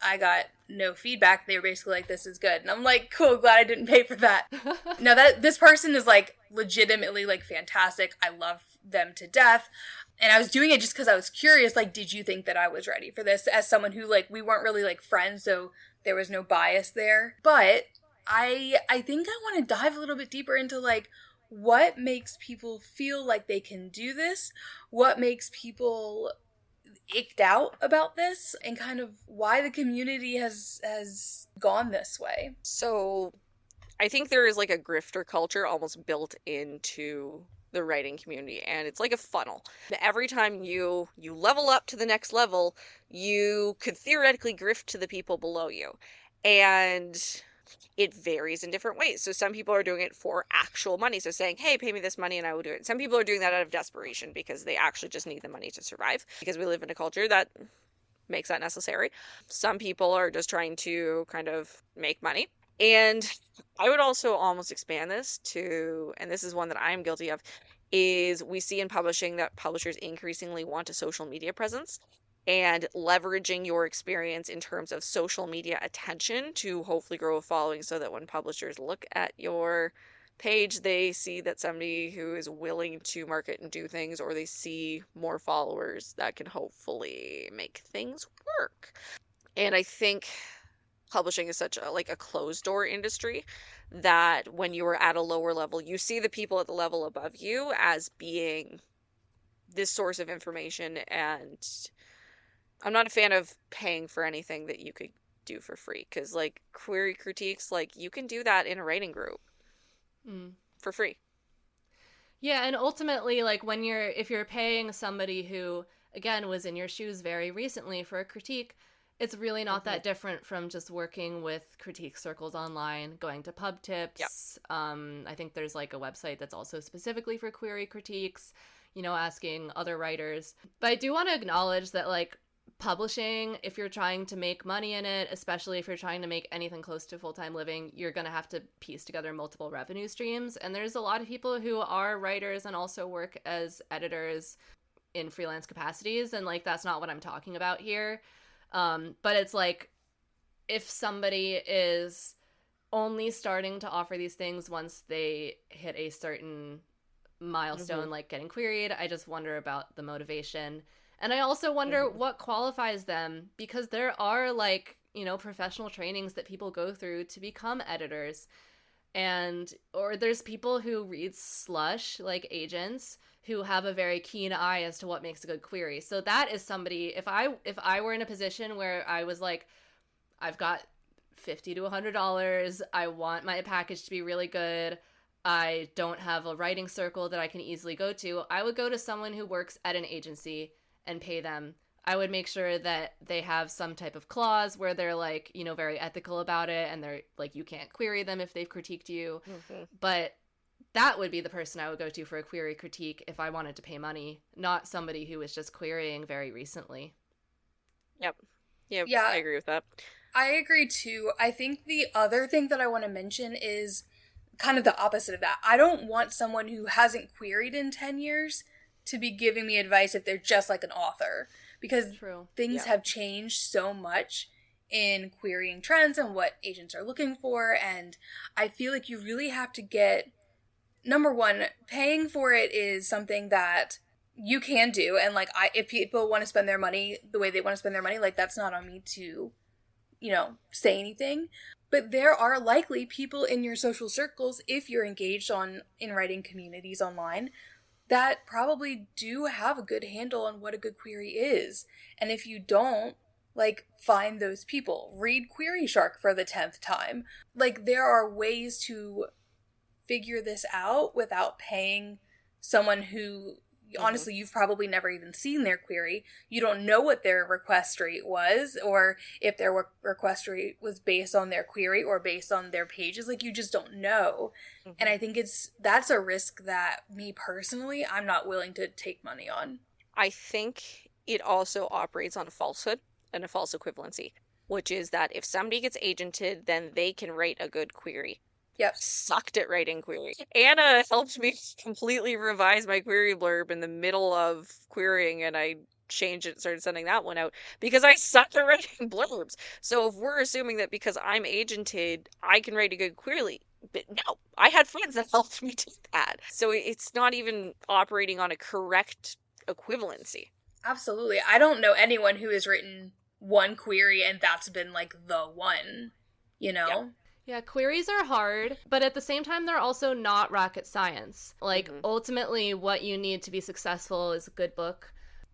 I got no feedback. They were basically like, this is good. And I'm like, cool, glad I didn't pay for that. Now that this person is like legitimately like fantastic. I love them to death. And I was doing it just because I was curious, like, did you think that I was ready for this? As someone who, like, we weren't really like friends, so there was no bias there. But I think I want to dive a little bit deeper into like what makes people feel like they can do this? What makes people icked out about this, and kind of why the community has gone this way? So I think there is like a grifter culture almost built into the writing community, and it's like a funnel. Every time you level up to the next level, you could theoretically grift to the people below you, and it varies in different ways. So some people are doing it for actual money, so saying, hey, pay me this money and I will do it. Some people are doing that out of desperation because they actually just need the money to survive, because we live in a culture that makes that necessary. Some people are just trying to kind of make money. And I would also almost expand this to, and this is one that I'm guilty of, is we see in publishing that publishers increasingly want a social media presence, and leveraging your experience in terms of social media attention to hopefully grow a following, so that when publishers look at your page, they see that somebody who is willing to market and do things, or they see more followers that can hopefully make things work. And I think publishing is such a like a closed door industry that when you are at a lower level, you see the people at the level above you as being this source of information. And I'm not a fan of paying for anything that you could do for free, because like query critiques, like you can do that in a writing group for free. Yeah, and ultimately, like if you're paying somebody who, again, was in your shoes very recently for a critique, it's really not that different from just working with critique circles online, going to pub tips. Yep. I think there's like a website that's also specifically for query critiques, asking other writers. But I do want to acknowledge that like publishing, if you're trying to make money in it, especially if you're trying to make anything close to full-time living, you're going to have to piece together multiple revenue streams. And there's a lot of people who are writers and also work as editors in freelance capacities. And like, that's not what I'm talking about here. But it's like, if somebody is only starting to offer these things once they hit a certain milestone, like getting queried, I just wonder about the motivation. And I also wonder what qualifies them, because there are like, professional trainings that people go through to become editors. Or there's people who read slush, like agents, who have a very keen eye as to what makes a good query. So that is somebody, if I were in a position where I was like, I've got $50 to $100, I want my package to be really good, I don't have a writing circle that I can easily go to, I would go to someone who works at an agency and pay them. I would make sure that they have some type of clause where they're like, very ethical about it, and they're like, you can't query them if they've critiqued you. But that would be the person I would go to for a query critique if I wanted to pay money, not somebody who was just querying very recently. Yep. Yeah, I agree with that. I agree too. I think the other thing that I want to mention is kind of the opposite of that. I don't want someone who hasn't queried in 10 years to be giving me advice if they're just like an author, because things have changed so much in querying trends and what agents are looking for. And I feel like you really have to get, number one, paying for it is something that you can do. And like, if people want to spend their money the way they want to spend their money, like that's not on me to, say anything. But there are likely people in your social circles, if you're engaged in writing communities online, that probably do have a good handle on what a good query is. And if you don't, like, find those people. Read Query Shark for the 10th time. Like, there are ways to figure this out without paying someone who, honestly, you've probably never even seen their query. You don't know what their request rate was, or if their request rate was based on their query or based on their pages. Like, you just don't know. And I think that's a risk that me personally, I'm not willing to take money on. I think it also operates on a falsehood and a false equivalency, which is that if somebody gets agented, then they can write a good query. Yep. Sucked at writing query. Anna helped me completely revise my query blurb in the middle of querying, and I changed it and started sending that one out because I suck at writing blurbs. So if we're assuming that because I'm agented, I can write a good query, but no, I had friends that helped me do that. So it's not even operating on a correct equivalency. Absolutely. I don't know anyone who has written one query and that's been like the one, you know? Yeah, queries are hard, but at the same time, they're also not rocket science. Like, ultimately, what you need to be successful is a good book.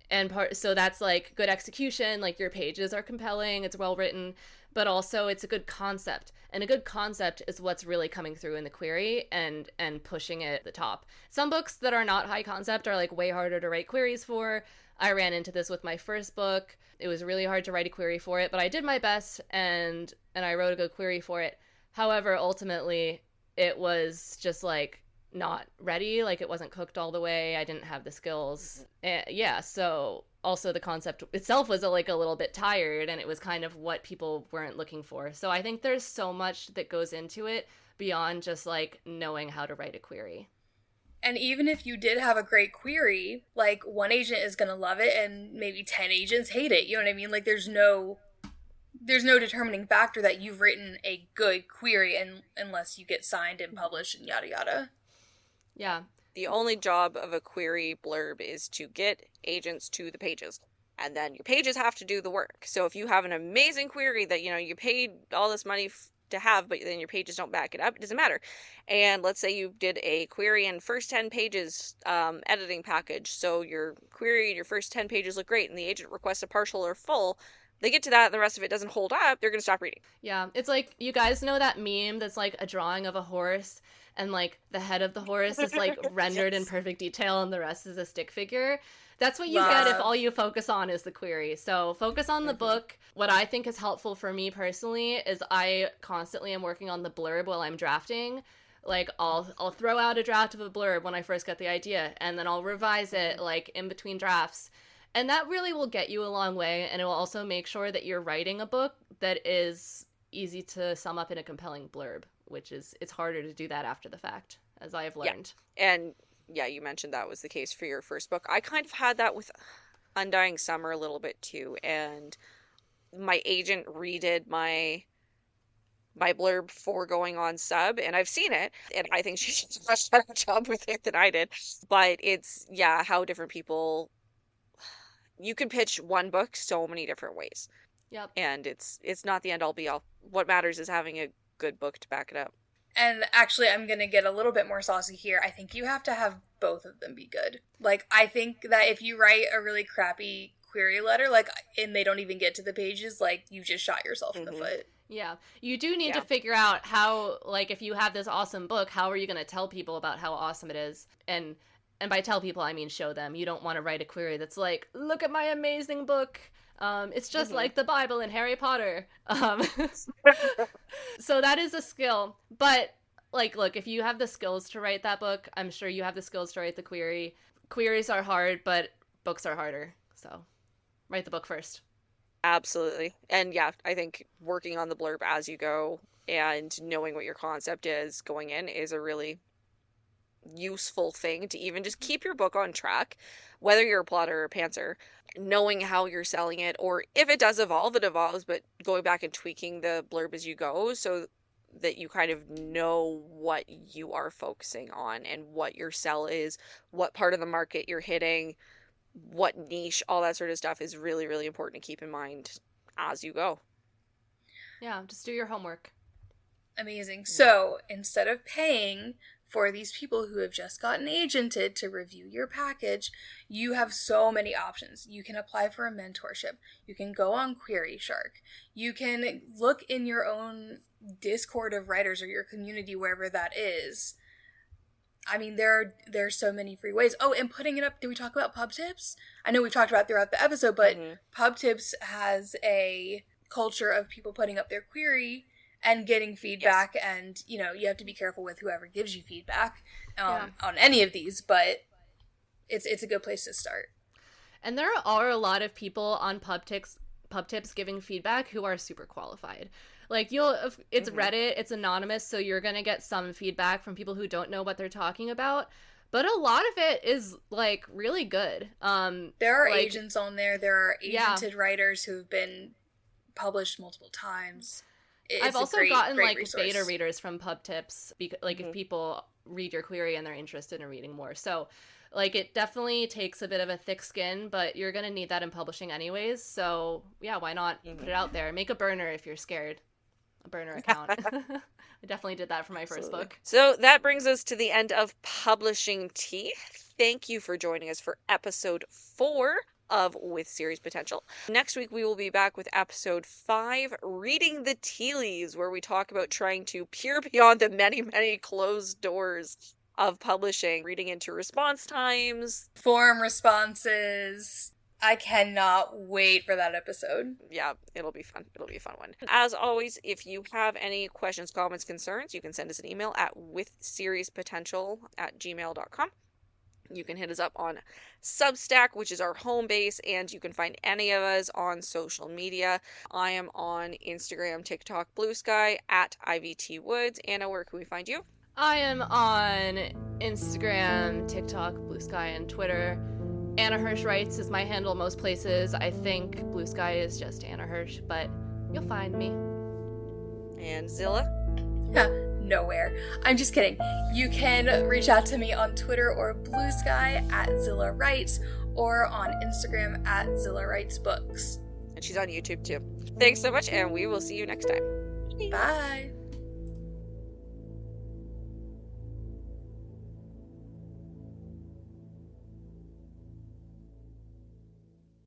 And so that's like good execution, like your pages are compelling, it's well written, but also it's a good concept. And a good concept is what's really coming through in the query and pushing it at the top. Some books that are not high concept are like way harder to write queries for. I ran into this with my first book. It was really hard to write a query for it, but I did my best and I wrote a good query for it. However, ultimately, it was just like not ready, like it wasn't cooked all the way. I didn't have the skills. So also the concept itself was like a little bit tired, and it was kind of what people weren't looking for. So I think there's so much that goes into it beyond just like knowing how to write a query. And even if you did have a great query, like one agent is going to love it and maybe 10 agents hate it. You know what I mean? Like there's no determining factor that you've written a good query unless you get signed and published and yada yada. Yeah. The only job of a query blurb is to get agents to the pages. And then your pages have to do the work. So if you have an amazing query that, you paid all this money to have, but then your pages don't back it up, it doesn't matter. And let's say you did a query and first 10 pages editing package. So your query, your first 10 pages look great, and the agent requests a partial or full. They get to that and the rest of it doesn't hold up, they're going to stop reading. Yeah, it's like, you guys know that meme that's like a drawing of a horse and like the head of the horse is like rendered in perfect detail and the rest is a stick figure? That's what you get if all you focus on is the query. So focus on the book. What I think is helpful for me personally is I constantly am working on the blurb while I'm drafting. Like I'll throw out a draft of a blurb when I first get the idea, and then I'll revise it like in between drafts. And that really will get you a long way, and it will also make sure that you're writing a book that is easy to sum up in a compelling blurb, which is, it's harder to do that after the fact, as I have learned. Yeah. And yeah, you mentioned that was the case for your first book. I kind of had that with Undying Summer a little bit too, and my agent redid my blurb before going on sub, and I've seen it, and I think she did a much better job with it than I did. But it's, how different people... You can pitch one book so many different ways. Yep. And it's not the end all be all. What matters is having a good book to back it up. And actually, I'm going to get a little bit more saucy here. I think you have to have both of them be good. Like, I think that if you write a really crappy query letter, like, and they don't even get to the pages, like, you just shot yourself in the foot. Yeah. You do need to figure out how, like, if you have this awesome book, how are you going to tell people about how awesome it is? And by tell people, I mean show them. You don't want to write a query that's like, look at my amazing book. It's just like the Bible and Harry Potter. So that is a skill. But, like, look, if you have the skills to write that book, I'm sure you have the skills to write the query. Queries are hard, but books are harder. So write the book first. Absolutely. And yeah, I think working on the blurb as you go and knowing what your concept is going in is a really useful thing to even just keep your book on track, whether you're a plotter or a pantser, knowing how you're selling it, or if it does evolve, it evolves, but going back and tweaking the blurb as you go so that you kind of know what you are focusing on and what your sell is, what part of the market you're hitting, what niche, all that sort of stuff is really, really important to keep in mind as you go. Yeah, just do your homework. Amazing. So instead of paying for these people who have just gotten agented to review your package, you have so many options. You can apply for a mentorship. You can go on Query Shark. You can look in your own Discord of writers or your community, wherever that is. I mean, there's so many free ways. Oh, and putting it up, did we talk about Pub Tips? I know we've talked about it throughout the episode, but Pub Tips has a culture of people putting up their query and getting feedback, and, you have to be careful with whoever gives you feedback on any of these, but it's a good place to start. And there are a lot of people on Pub Tips giving feedback who are super qualified. Like, it's Reddit, it's anonymous, so you're going to get some feedback from people who don't know what they're talking about, but a lot of it is like really good. There are agents on there. There are agented writers who've been published multiple times. I've also gotten like resource. Beta readers from Pub Tips, like if people read your query and they're interested in reading more. So like it definitely takes a bit of a thick skin, but you're going to need that in publishing anyways. So yeah, why not put it out there? Make a burner if you're scared. A burner account. I definitely did that for my first book. So that brings us to the end of Publishing Tea. Thank you for joining us for episode 4 of With Series Potential. Next week, we will be back with episode 5, Reading the Tea Leaves, where we talk about trying to peer beyond the many, many closed doors of publishing, reading into response times, form responses. I cannot wait for that episode. Yeah, it'll be fun. It'll be a fun one. As always, if you have any questions, comments, concerns, you can send us an email at withseriespotential@gmail.com. You can hit us up on Substack, which is our home base, and you can find any of us on social media. I am on Instagram, TikTok, Blue Sky, at IVTWoods. Anna, where can we find you? I am on Instagram, TikTok, Blue Sky, and Twitter. Anna Hirsch Writes is my handle most places. I think Blue Sky is just Anna Hirsch, but you'll find me. And Zilla? Nowhere. I'm just kidding. You can reach out to me on Twitter or Blue Sky at Zilla Writes, or on Instagram at Zilla Writes Books. And she's on YouTube too. Thanks so much, and we will see you next time. Bye.